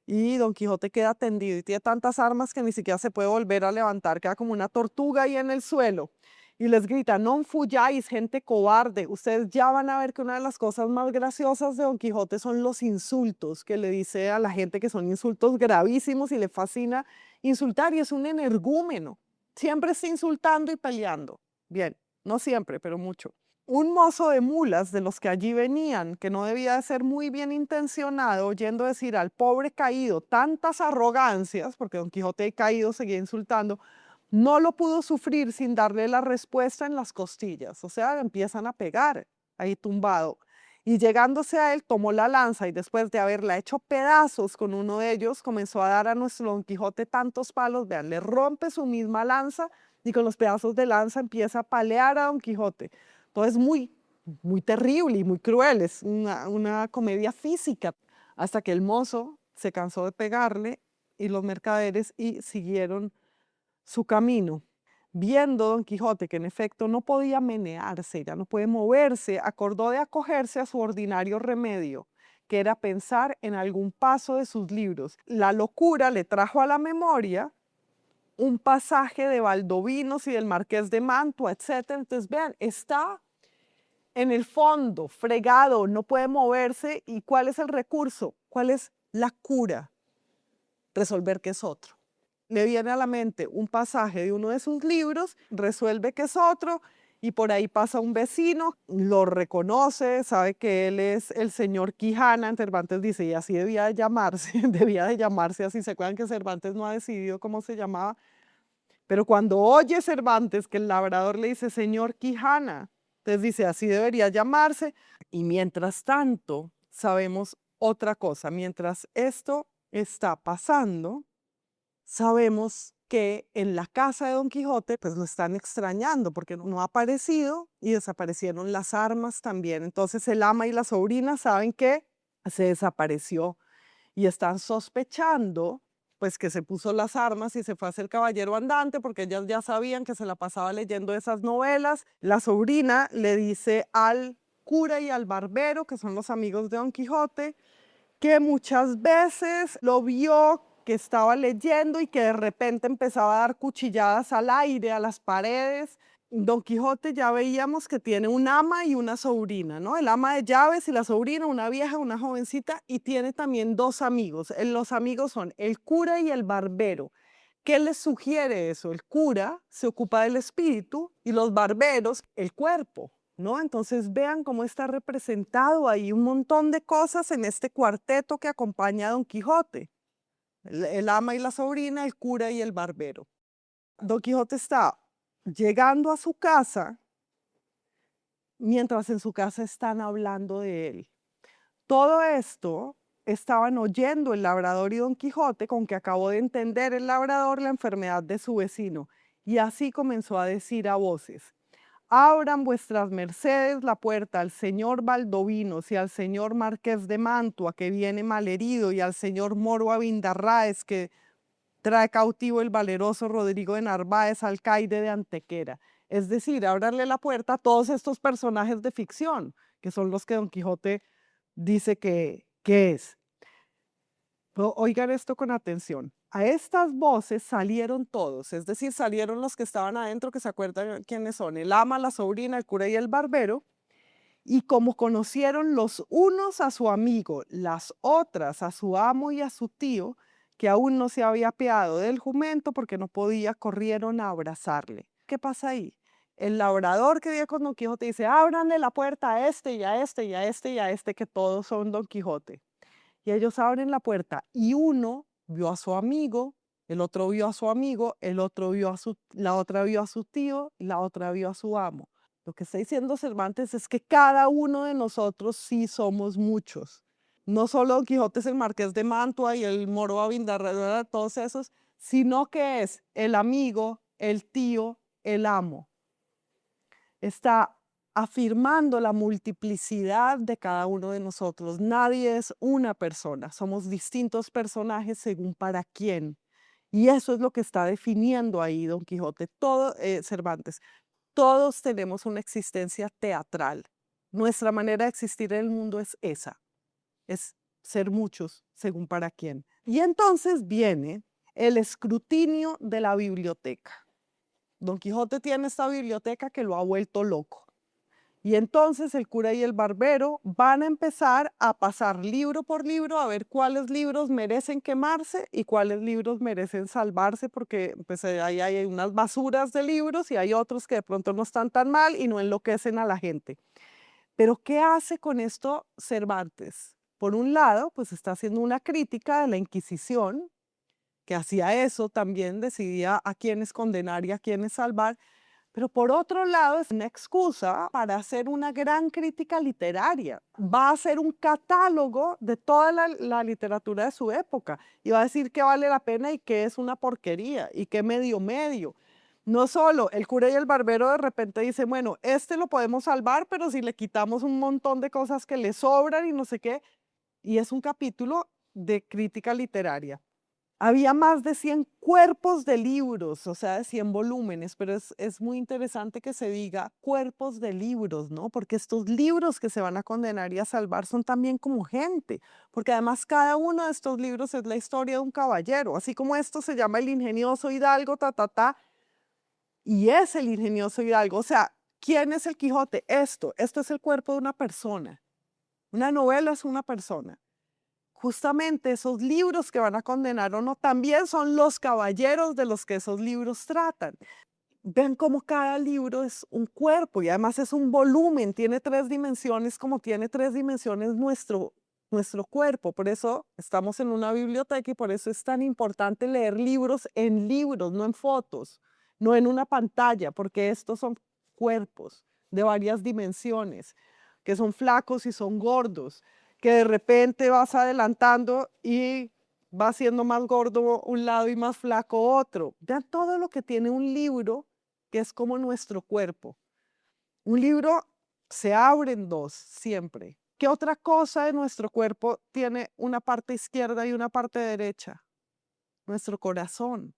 Y Don Quijote queda tendido y tiene tantas armas que ni siquiera se puede volver a levantar, queda como una tortuga ahí en el suelo. Y les grita, non fuyáis, gente cobarde. Ustedes ya van a ver que una de las cosas más graciosas de Don Quijote son los insultos que le dice a la gente, que son insultos gravísimos y le fascina insultar, y es un energúmeno. Siempre está insultando y peleando. Bien, no siempre, pero mucho. Un mozo de mulas de los que allí venían, que no debía de ser muy bien intencionado, oyendo decir al pobre caído tantas arrogancias, porque Don Quijote caído seguía insultando, no lo pudo sufrir sin darle la respuesta en las costillas. O sea, empiezan a pegar ahí tumbado. Y llegándose a él, tomó la lanza y después de haberla hecho pedazos con uno de ellos, comenzó a dar a nuestro Don Quijote tantos palos. Vean, le rompe su misma lanza y con los pedazos de lanza empieza a palear a Don Quijote. Todo es muy, muy terrible y muy cruel, es una comedia física, hasta que el mozo se cansó de pegarle y los mercaderes y siguieron su camino. Viendo Don Quijote que en efecto no podía menearse, ya no puede moverse, acordó de acogerse a su ordinario remedio, que era pensar en algún paso de sus libros. La locura le trajo a la memoria un pasaje de Valdovinos y del Marqués de Mantua, etc. Entonces, vean, está en el fondo, fregado, no puede moverse. ¿Y cuál es el recurso? ¿Cuál es la cura? Resolver que es otro. Le viene a la mente un pasaje de uno de sus libros, resuelve que es otro, y por ahí pasa un vecino, lo reconoce, sabe que él es el señor Quijana. Cervantes dice, y así debía de llamarse, debía de llamarse así. ¿Se acuerdan que Cervantes no ha decidido cómo se llamaba? Pero cuando oye Cervantes que el labrador le dice, señor Quijana, entonces dice, así debería llamarse. Y mientras tanto, sabemos otra cosa. Mientras esto está pasando, sabemos que en la casa de Don Quijote pues lo están extrañando porque no ha aparecido y desaparecieron las armas también. Entonces el ama y la sobrina saben que se desapareció y están sospechando pues que se puso las armas y se fue a hacer caballero andante, porque ellas ya sabían que se la pasaba leyendo esas novelas. La sobrina le dice al cura y al barbero, que son los amigos de Don Quijote, que muchas veces lo vio que estaba leyendo y que de repente empezaba a dar cuchilladas al aire, a las paredes. Don Quijote ya veíamos que tiene un ama y una sobrina, ¿no? El ama de llaves y la sobrina, una vieja, una jovencita, y tiene también dos amigos. Los amigos son el cura y el barbero. ¿Qué les sugiere eso? El cura se ocupa del espíritu y los barberos el cuerpo, ¿no? Entonces vean cómo está representado ahí un montón de cosas en este cuarteto que acompaña a Don Quijote. El ama y la sobrina, el cura y el barbero. Don Quijote está llegando a su casa mientras en su casa están hablando de él. Todo esto estaban oyendo el labrador y Don Quijote, con que acabó de entender el labrador la enfermedad de su vecino. Y así comenzó a decir a voces: abran vuestras mercedes la puerta al señor Valdovinos y al señor Marqués de Mantua, que viene malherido, y al señor Moro Abindarráez, que trae cautivo el valeroso Rodrigo de Narváez, alcaide de Antequera. Es decir, ábranle la puerta a todos estos personajes de ficción, que son los que Don Quijote dice que es. Pero oigan esto con atención. A estas voces salieron todos, es decir, salieron los que estaban adentro, que se acuerdan quiénes son: el ama, la sobrina, el cura y el barbero. Y como conocieron los unos a su amigo, las otras a su amo y a su tío, que aún no se había apeado del jumento porque no podía, corrieron a abrazarle. ¿Qué pasa ahí? El labrador que vive con Don Quijote dice: ábranle la puerta a este y a este y a este y a este, que todos son Don Quijote. Y ellos abren la puerta y uno vio a su amigo, el otro vio a su amigo, el otro vio a la otra vio a su tío y la otra vio a su amo. Lo que está diciendo Cervantes es que cada uno de nosotros sí somos muchos. No solo Don Quijote es el Marqués de Mantua y el Moro Abindarraez, todos esos, sino que es el amigo, el tío, el amo. Está afirmando la multiplicidad de cada uno de nosotros. Nadie es una persona, somos distintos personajes según para quién. Y eso es lo que está definiendo ahí Don Quijote, Cervantes. Todos tenemos una existencia teatral. Nuestra manera de existir en el mundo es esa, es ser muchos según para quién. Y entonces viene el escrutinio de la biblioteca. Don Quijote tiene esta biblioteca que lo ha vuelto loco. Y entonces el cura y el barbero van a empezar a pasar libro por libro a ver cuáles libros merecen quemarse y cuáles libros merecen salvarse, porque pues ahí hay unas basuras de libros y hay otros que de pronto no están tan mal y no enloquecen a la gente. Pero ¿qué hace con esto Cervantes? Por un lado, pues está haciendo una crítica de la Inquisición, que hacía eso también, decidía a quiénes condenar y a quiénes salvar. Pero por otro lado, es una excusa para hacer una gran crítica literaria. Va a hacer un catálogo de toda la literatura de su época y va a decir qué vale la pena y qué es una porquería y qué medio medio. No solo el cura y el barbero de repente dice, bueno, este lo podemos salvar, pero si le quitamos un montón de cosas que le sobran y no sé qué. Y es un capítulo de crítica literaria. Había más de 100 cuerpos de libros, o sea, de 100 volúmenes, pero es muy interesante que se diga cuerpos de libros, ¿no? Porque estos libros que se van a condenar y a salvar son también como gente, porque además cada uno de estos libros es la historia de un caballero, así como esto se llama El ingenioso Hidalgo, y es el ingenioso Hidalgo. O sea, ¿quién es el Quijote? Esto es el cuerpo de una persona. Una novela es una persona. Justamente esos libros que van a condenar o no también son los caballeros de los que esos libros tratan. Ven cómo cada libro es un cuerpo y además es un volumen, tiene 3 dimensiones como tiene 3 dimensiones nuestro cuerpo. Por eso estamos en una biblioteca y por eso es tan importante leer libros, no en fotos, no en una pantalla, porque estos son cuerpos de varias dimensiones, que son flacos y son gordos, que de repente vas adelantando y va siendo más gordo un lado y más flaco otro. Vean todo lo que tiene un libro, que es como nuestro cuerpo. Un libro se abre en dos siempre. ¿Qué otra cosa de nuestro cuerpo tiene una parte izquierda y una parte derecha? Nuestro corazón.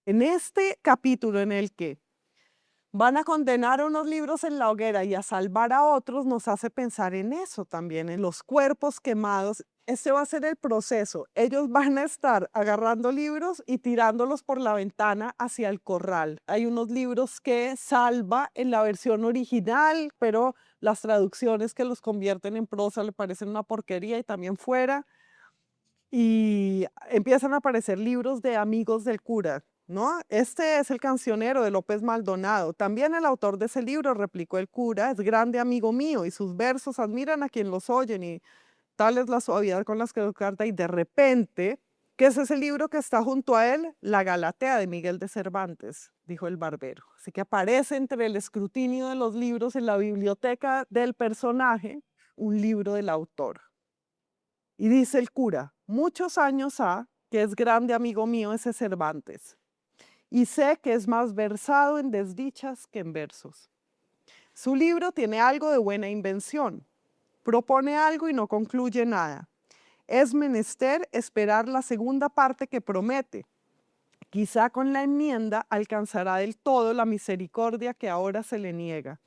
En este capítulo en el que van a condenar unos libros en la hoguera y a salvar a otros, nos hace pensar en eso también, en los cuerpos quemados. Ese va a ser el proceso. Ellos van a estar agarrando libros y tirándolos por la ventana hacia el corral. Hay unos libros que salva en la versión original, pero las traducciones que los convierten en prosa le parecen una porquería y también fuera. Y empiezan a aparecer libros de amigos del cura, ¿no? Este es El cancionero de López Maldonado. También el autor de ese libro, replicó el cura, es grande amigo mío y sus versos admiran a quien los oyen y tal es la suavidad con las que los canta. Y de repente, ¿qué es ese libro que está junto a él? La Galatea de Miguel de Cervantes, dijo el barbero. Así que aparece entre el escrutinio de los libros en la biblioteca del personaje un libro del autor. Y dice el cura, muchos años ha que es grande amigo mío ese Cervantes, y sé que es más versado en desdichas que en versos. Su libro tiene algo de buena invención, propone algo y no concluye nada. Es menester esperar la segunda parte que promete. Quizá con la enmienda alcanzará del todo la misericordia que ahora se le niega.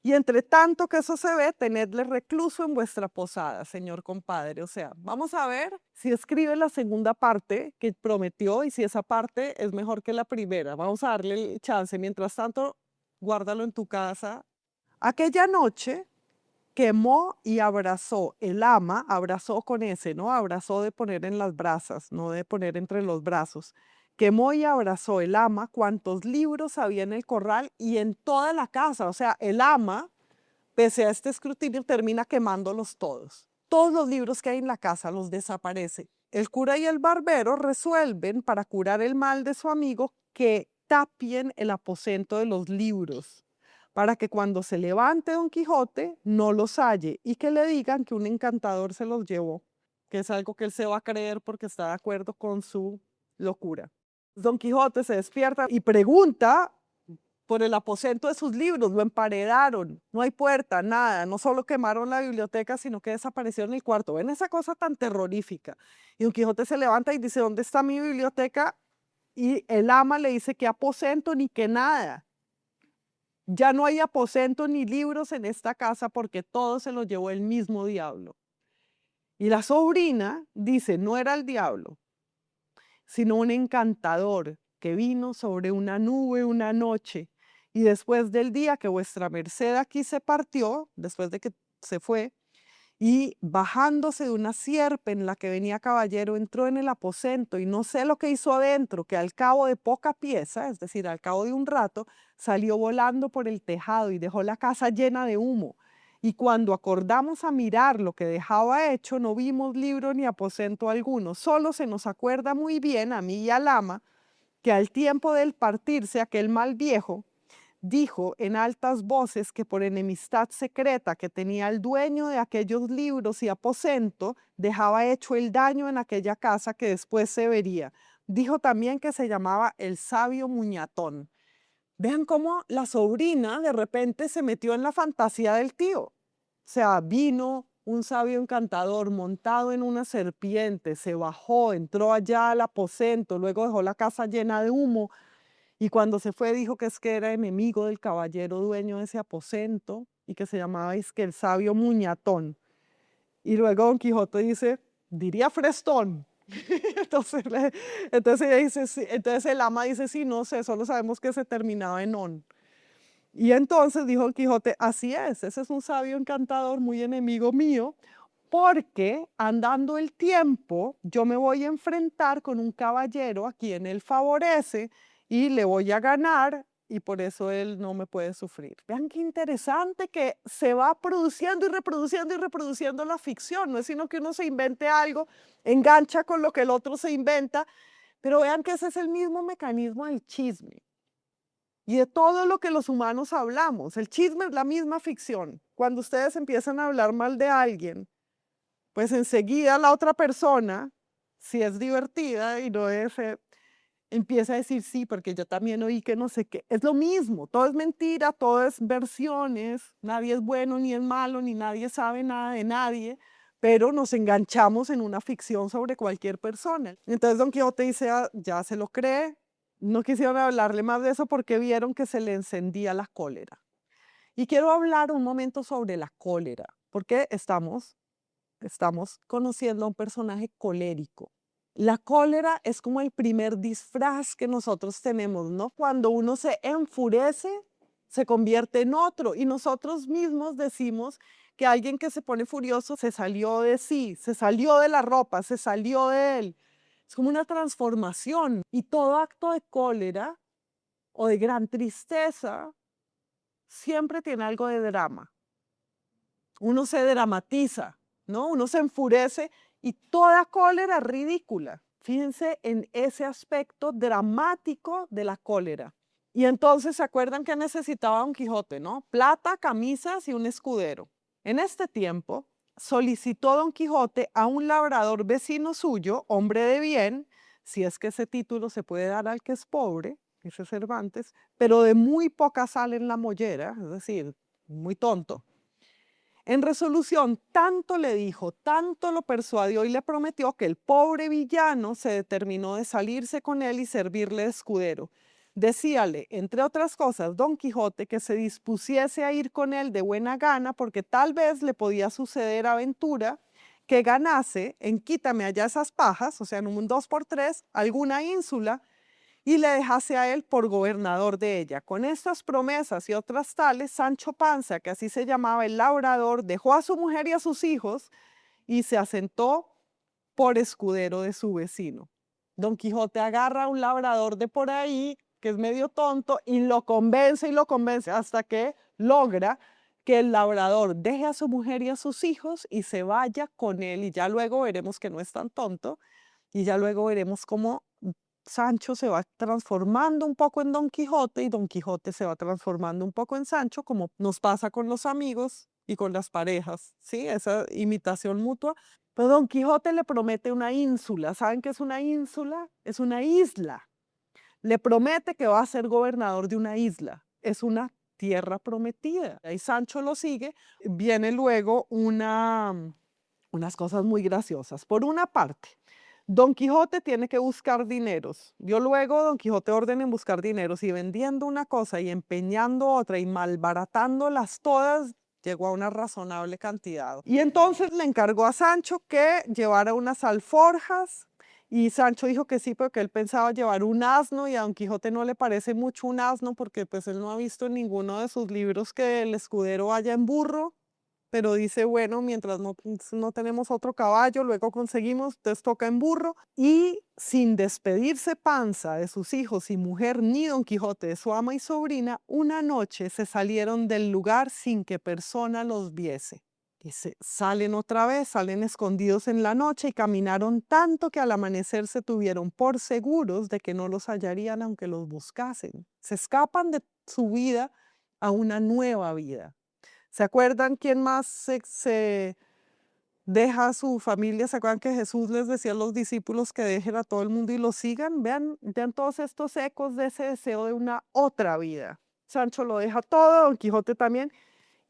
Y entre tanto que eso se ve, tenedle recluso en vuestra posada, señor compadre. O sea, vamos a ver si escribe la segunda parte que prometió y si esa parte es mejor que la primera. Vamos a darle el chance. Mientras tanto, guárdalo en tu casa. Aquella noche quemó y abrazó el ama, abrazó con ese, ¿no? Abrazó de poner en las brasas, no de poner entre los brazos. Quemó y abrazó el ama cuantos libros había en el corral y en toda la casa. O sea, el ama, pese a este escrutinio, termina quemándolos todos. Todos los libros que hay en la casa los desaparece. El cura y el barbero resuelven, para curar el mal de su amigo, que tapien el aposento de los libros, para que cuando se levante Don Quijote no los halle y que le digan que un encantador se los llevó, que es algo que él se va a creer porque está de acuerdo con su locura. Don Quijote se despierta y pregunta por el aposento de sus libros, lo emparedaron, no hay puerta, nada, no solo quemaron la biblioteca, sino que desaparecieron el cuarto. ¿Ven esa cosa tan terrorífica? Y Don Quijote se levanta y dice, ¿dónde está mi biblioteca? Y el ama le dice que aposento ni que nada. Ya no hay aposento ni libros en esta casa porque todo se lo llevó el mismo diablo. Y la sobrina dice, no era el diablo, sino un encantador que vino sobre una nube una noche y después del día que vuestra merced aquí se partió, después de que se fue, y bajándose de una sierpe en la que venía caballero, entró en el aposento y no sé lo que hizo adentro, que al cabo de poca pieza, es decir, al cabo de un rato, salió volando por el tejado y dejó la casa llena de humo. Y cuando acordamos a mirar lo que dejaba hecho, no vimos libro ni aposento alguno. Solo se nos acuerda muy bien, a mí y al ama, que al tiempo del partirse aquel mal viejo, dijo en altas voces que por enemistad secreta que tenía el dueño de aquellos libros y aposento, dejaba hecho el daño en aquella casa que después se vería. Dijo también que se llamaba el sabio Muñatón. Vean cómo la sobrina de repente se metió en la fantasía del tío. O sea, vino, un sabio encantador montado en una serpiente se bajó, entró allá al aposento, luego dejó la casa llena de humo y cuando se fue dijo que es que era enemigo del caballero dueño de ese aposento y que se llamaba es que el sabio Muñatón. Y luego Don Quijote dice, diría Frestón. Entonces, entonces, ella dice, entonces el ama dice, sí, no sé, solo sabemos que se terminaba en on. Y entonces dijo Don Quijote, así es, ese es un sabio encantador muy enemigo mío, porque andando el tiempo yo me voy a enfrentar con un caballero a quien él favorece y le voy a ganar y por eso él no me puede sufrir. Vean qué interesante que se va produciendo y reproduciendo y reproduciendo la ficción, no es sino que uno se invente algo, engancha con lo que el otro se inventa, pero vean que ese es el mismo mecanismo del chisme y de todo lo que los humanos hablamos. El chisme es la misma ficción. Cuando ustedes empiezan a hablar mal de alguien, pues enseguida la otra persona, si es divertida y no es, empieza a decir sí, porque yo también oí que no sé qué. Es lo mismo, todo es mentira, todo es versiones, nadie es bueno ni es malo, ni nadie sabe nada de nadie, pero nos enganchamos en una ficción sobre cualquier persona. Entonces Don Quijote dice, "Ah, ya se lo cree, no quisieron hablarle más de eso porque vieron que se le encendía la cólera. Y quiero hablar un momento sobre la cólera, porque estamos conociendo a un personaje colérico. La cólera es como el primer disfraz que nosotros tenemos, ¿no? Cuando uno se enfurece, se convierte en otro y nosotros mismos decimos que alguien que se pone furioso se salió de sí, se salió de la ropa, se salió de él. Es como una transformación y todo acto de cólera o de gran tristeza siempre tiene algo de drama. Uno se dramatiza, ¿no? Uno se enfurece y toda cólera es ridícula. Fíjense en ese aspecto dramático de la cólera. Y entonces se acuerdan que necesitaba Don Quijote, ¿no? Plata, camisas y un escudero. En este tiempo solicitó Don Quijote a un labrador vecino suyo, hombre de bien, si es que ese título se puede dar al que es pobre, dice Cervantes, pero de muy poca sal en la mollera, es decir, muy tonto. En resolución, tanto le dijo, tanto lo persuadió y le prometió que el pobre villano se determinó de salirse con él y servirle de escudero. Decíale, entre otras cosas, Don Quijote que se dispusiese a ir con él de buena gana porque tal vez le podía suceder aventura que ganase en quítame allá esas pajas, o sea, en un 2x3, alguna ínsula y le dejase a él por gobernador de ella. Con estas promesas y otras tales, Sancho Panza, que así se llamaba el labrador, dejó a su mujer y a sus hijos y se asentó por escudero de su vecino. Don Quijote agarra a un labrador de por ahí, que es medio tonto, y lo convence hasta que logra que el labrador deje a su mujer y a sus hijos y se vaya con él. Y ya luego veremos que no es tan tonto, y ya luego veremos cómo Sancho se va transformando un poco en Don Quijote y Don Quijote se va transformando un poco en Sancho, como nos pasa con los amigos y con las parejas, ¿sí? Esa imitación mutua. Pero Don Quijote le promete una ínsula. ¿Saben qué es una ínsula? Es una isla. Le promete que va a ser gobernador de una isla. Es una tierra prometida. Ahí Sancho lo sigue. Viene luego unas cosas muy graciosas. Por una parte, Don Quijote tiene que buscar dineros. Yo luego Don Quijote ordena en buscar dineros y vendiendo una cosa y empeñando otra y malbaratándolas todas, llegó a una razonable cantidad. Y entonces le encargó a Sancho que llevara unas alforjas y Sancho dijo que sí, porque él pensaba llevar un asno y a Don Quijote no le parece mucho un asno porque pues él no ha visto en ninguno de sus libros que el escudero vaya en burro, pero dice, bueno, mientras no tenemos otro caballo, luego conseguimos, entonces toca en burro. Y sin despedirse Panza de sus hijos y mujer, ni Don Quijote de su ama y sobrina, una noche se salieron del lugar sin que persona los viese. Dice, salen otra vez, salen escondidos en la noche y caminaron tanto que al amanecer se tuvieron por seguros de que no los hallarían aunque los buscasen. Se escapan de su vida a una nueva vida. ¿Se acuerdan quién más se deja a su familia? ¿Se acuerdan que Jesús les decía a los discípulos que dejen a todo el mundo y lo sigan? Vean todos estos ecos de ese deseo de una otra vida. Sancho lo deja todo, Don Quijote también,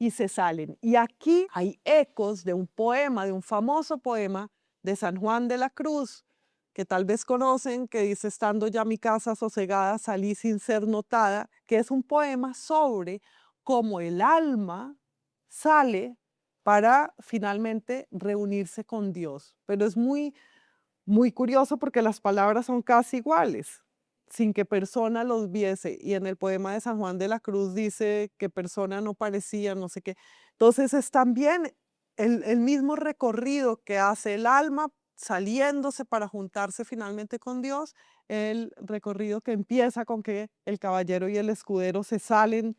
y se salen. Y aquí hay ecos de un poema, de un famoso poema de San Juan de la Cruz, que tal vez conocen, que dice: estando ya mi casa sosegada, salí sin ser notada, que es un poema sobre cómo el alma sale para finalmente reunirse con Dios. Pero es muy curioso porque las palabras son casi iguales, sin que persona los viese. Y en el poema de San Juan de la Cruz dice que persona no parecía, no sé qué. Entonces es también el mismo recorrido que hace el alma saliéndose para juntarse finalmente con Dios, el recorrido que empieza con que el caballero y el escudero se salen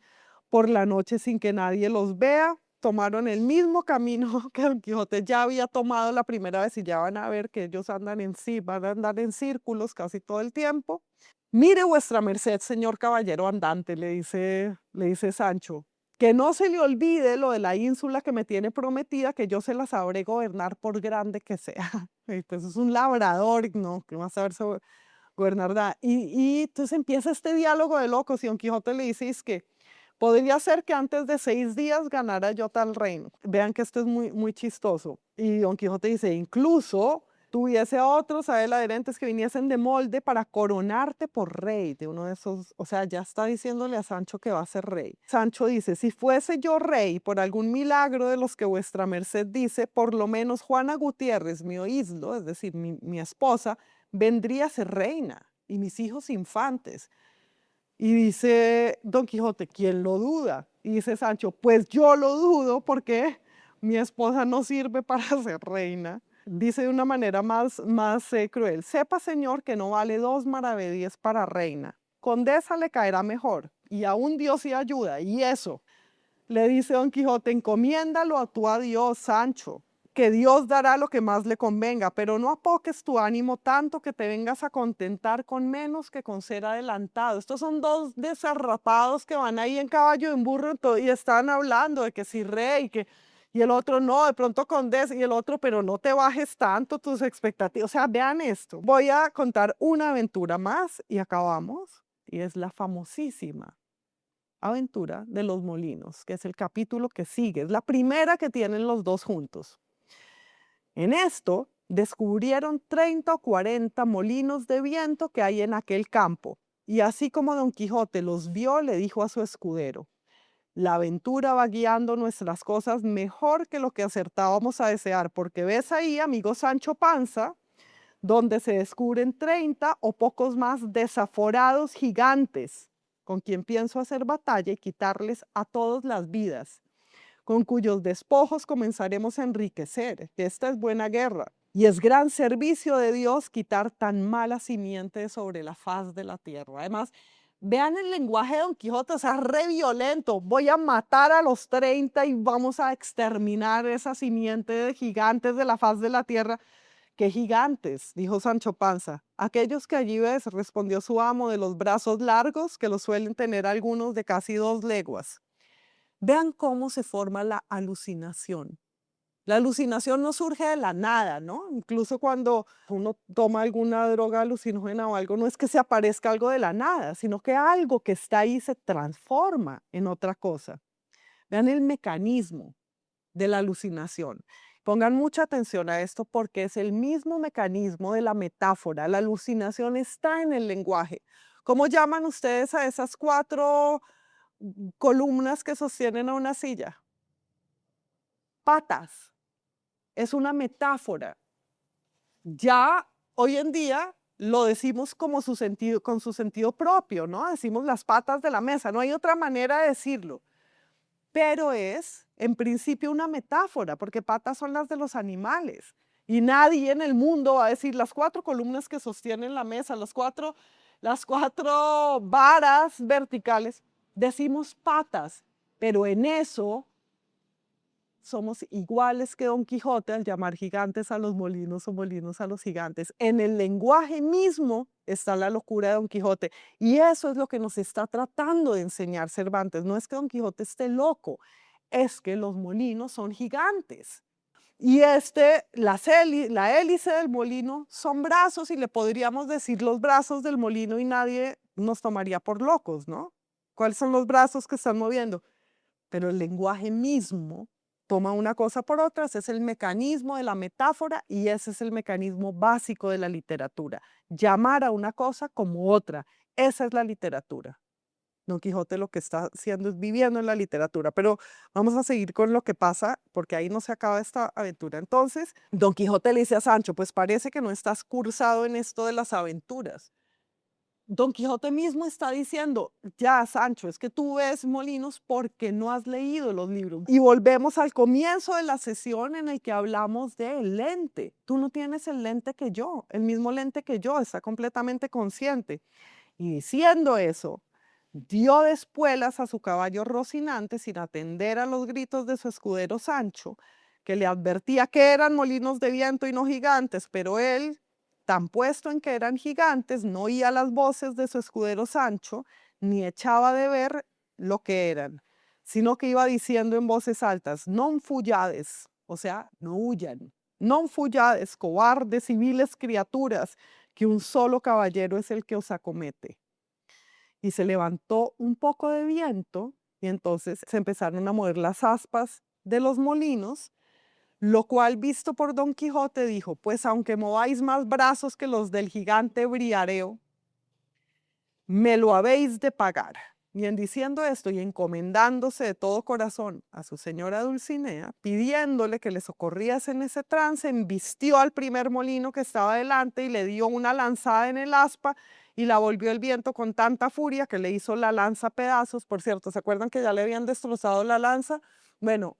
por la noche sin que nadie los vea. Tomaron el mismo camino que Don Quijote ya había tomado la primera vez y ya van a ver que ellos andan van a andar en círculos casi todo el tiempo. Mire vuestra merced, señor caballero andante, le dice Sancho, que no se le olvide lo de la ínsula que me tiene prometida, que yo se la sabré gobernar por grande que sea. Pues es un labrador, ¿no? Que va a saber gobernar nada. Y entonces empieza este diálogo de locos y Don Quijote le dice, es que podría ser que antes de 6 días ganara yo tal reino. Vean que esto es muy chistoso. Y Don Quijote dice, incluso tuviese a otros adherentes que viniesen de molde para coronarte por rey de uno de esos, o sea, ya está diciéndole a Sancho que va a ser rey. Sancho dice, si fuese yo rey por algún milagro de los que vuestra merced dice, por lo menos Juana Gutiérrez, mi oíslo, es decir, mi esposa, vendría a ser reina y mis hijos infantes. Y dice Don Quijote, ¿quién lo duda? Y dice Sancho, pues yo lo dudo porque mi esposa no sirve para ser reina. Dice de una manera más cruel, sepa señor que no vale 2 maravedíes para reina. Condesa le caerá mejor y aún Dios y ayuda. Y eso, le dice Don Quijote, encomiéndalo a tu a Dios, Sancho, que Dios dará lo que más le convenga, pero no apoques tu ánimo tanto que te vengas a contentar con menos que con ser adelantado. Estos son dos desarrapados que van ahí en caballo, en burro, y están hablando de que si rey, y el otro no, de pronto condés, y el otro, pero no te bajes tanto tus expectativas. O sea, vean esto. Voy a contar una aventura más y acabamos, y es la famosísima aventura de los molinos, que es el capítulo que sigue, es la primera que tienen los dos juntos. En esto descubrieron 30 o 40 molinos de viento que hay en aquel campo, y así como Don Quijote los vio, le dijo a su escudero, la aventura va guiando nuestras cosas mejor que lo que acertábamos a desear, porque ves ahí, amigo Sancho Panza, donde se descubren 30 o pocos más desaforados gigantes, con quien pienso hacer batalla y quitarles a todos las vidas, con cuyos despojos comenzaremos a enriquecer, que esta es buena guerra, y es gran servicio de Dios quitar tan mala simiente sobre la faz de la tierra. Además, vean el lenguaje de Don Quijote, o sea, re violento. Voy a matar a los 30 y vamos a exterminar esa simiente de gigantes de la faz de la tierra. ¿Qué gigantes? Dijo Sancho Panza. Aquellos que allí ves, respondió su amo, de los brazos largos, que los suelen tener algunos de casi 2 leguas. Vean cómo se forma la alucinación. La alucinación no surge de la nada, ¿no? Incluso cuando uno toma alguna droga alucinógena o algo, no es que se aparezca algo de la nada, sino que algo que está ahí se transforma en otra cosa. Vean el mecanismo de la alucinación. Pongan mucha atención a esto porque es el mismo mecanismo de la metáfora. La alucinación está en el lenguaje. ¿Cómo llaman ustedes a esas 4 columnas que sostienen a una silla? Patas. Es una metáfora. Ya hoy en día lo decimos como con su sentido propio, ¿no? Decimos las patas de la mesa, no hay otra manera de decirlo. Pero es, en principio, una metáfora, porque patas son las de los animales. Y nadie en el mundo va a decir las 4 columnas que sostienen la mesa, las cuatro varas verticales. Decimos patas, pero en eso somos iguales que Don Quijote al llamar gigantes a los molinos o molinos a los gigantes. En el lenguaje mismo está la locura de Don Quijote. Y eso es lo que nos está tratando de enseñar Cervantes. No es que Don Quijote esté loco, es que los molinos son gigantes. Y la hélice del molino son brazos y le podríamos decir los brazos del molino y nadie nos tomaría por locos, ¿no? ¿Cuáles son los brazos que están moviendo? pero el lenguaje mismo toma una cosa por otra, ese es el mecanismo de la metáfora y ese es el mecanismo básico de la literatura. Llamar a una cosa como otra, esa es la literatura. Don Quijote lo que está haciendo es viviendo en la literatura, pero vamos a seguir con lo que pasa, porque ahí no se acaba esta aventura. Entonces, Don Quijote le dice a Sancho, pues parece que no estás cursado en esto de las aventuras. Don Quijote mismo está diciendo, ya Sancho, es que tú ves molinos porque no has leído los libros. Y volvemos al comienzo de la sesión en el que hablamos del lente. Tú no tienes el lente que yo, el mismo lente que yo, está completamente consciente. Y diciendo eso, dio de espuelas a su caballo Rocinante sin atender a los gritos de su escudero Sancho, que le advertía que eran molinos de viento y no gigantes, pero él, tan puesto en que eran gigantes, no oía las voces de su escudero Sancho, ni echaba de ver lo que eran, sino que iba diciendo en voces altas, non fuyades, o sea, no huyan, non fuyades, cobardes y viles criaturas, que un solo caballero es el que os acomete. Y se levantó un poco de viento y entonces se empezaron a mover las aspas de los molinos, lo cual visto por Don Quijote dijo, pues aunque mováis más brazos que los del gigante Briareo, me lo habéis de pagar. Y en diciendo esto y encomendándose de todo corazón a su señora Dulcinea, pidiéndole que le socorriese en ese trance, embistió al primer molino que estaba delante y le dio una lanzada en el aspa y la volvió el viento con tanta furia que le hizo la lanza pedazos. Por cierto, ¿se acuerdan que ya le habían destrozado la lanza? Bueno,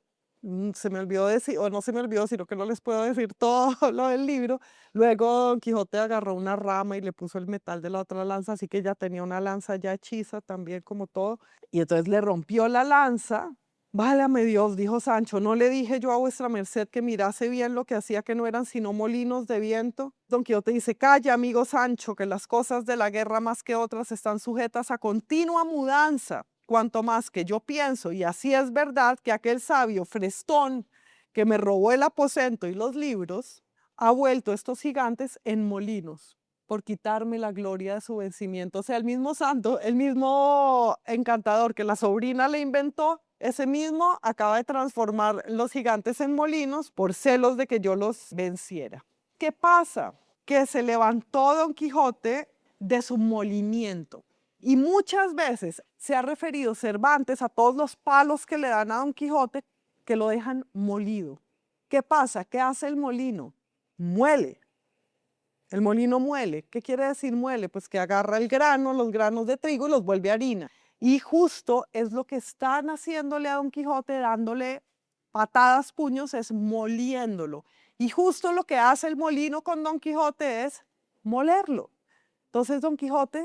se me olvidó decir, o no se me olvidó, sino que no les puedo decir todo lo del libro. Luego Don Quijote agarró una rama y le puso el metal de la otra lanza, así que ya tenía una lanza ya hechiza también como todo. Y entonces le rompió la lanza. Válame Dios, dijo Sancho, ¿no le dije yo a vuestra merced que mirase bien lo que hacía, que no eran sino molinos de viento? Don Quijote dice, calla, amigo Sancho, que las cosas de la guerra más que otras están sujetas a continua mudanza, cuanto más que yo pienso, y así es verdad, que aquel sabio Frestón, que me robó el aposento y los libros, ha vuelto estos gigantes en molinos por quitarme la gloria de su vencimiento. O sea, el mismo santo, el mismo encantador que la sobrina le inventó, ese mismo acaba de transformar los gigantes en molinos por celos de que yo los venciera. ¿Qué pasa? Que se levantó Don Quijote de su molimiento. Y muchas veces se ha referido Cervantes a todos los palos que le dan a Don Quijote que lo dejan molido. ¿Qué pasa? ¿Qué hace el molino? Muele. El molino muele. ¿Qué quiere decir muele? Pues que agarra el grano, los granos de trigo y los vuelve harina. Y justo es lo que están haciéndole a Don Quijote, dándole patadas, puños, es moliéndolo. Y justo lo que hace el molino con Don Quijote es molerlo. Entonces Don Quijote,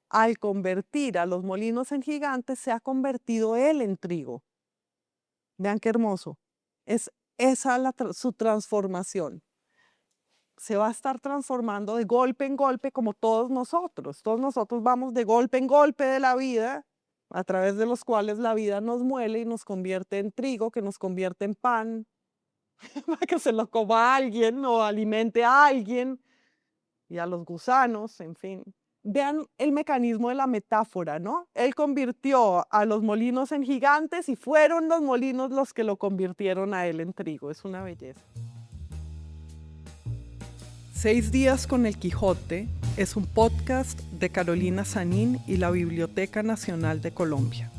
al convertir a los molinos en gigantes, se ha convertido él en trigo. Vean qué hermoso. Es esa su transformación. Se va a estar transformando de golpe en golpe como todos nosotros. Todos nosotros vamos de golpe en golpe de la vida, a través de los cuales la vida nos muele y nos convierte en trigo, que nos convierte en pan, para que se lo coma alguien o alimente a alguien y a los gusanos, en fin. Vean el mecanismo de la metáfora, ¿no? Él convirtió a los molinos en gigantes y fueron los molinos los que lo convirtieron a él en trigo. Es una belleza. 6 días con el Quijote es un podcast de Carolina Sanín y la Biblioteca Nacional de Colombia.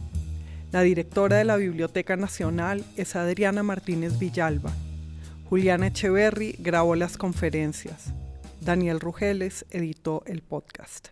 La directora de la Biblioteca Nacional es Adriana Martínez Villalba. Juliana Echeverry grabó las conferencias. Daniel Rugeles editó el podcast.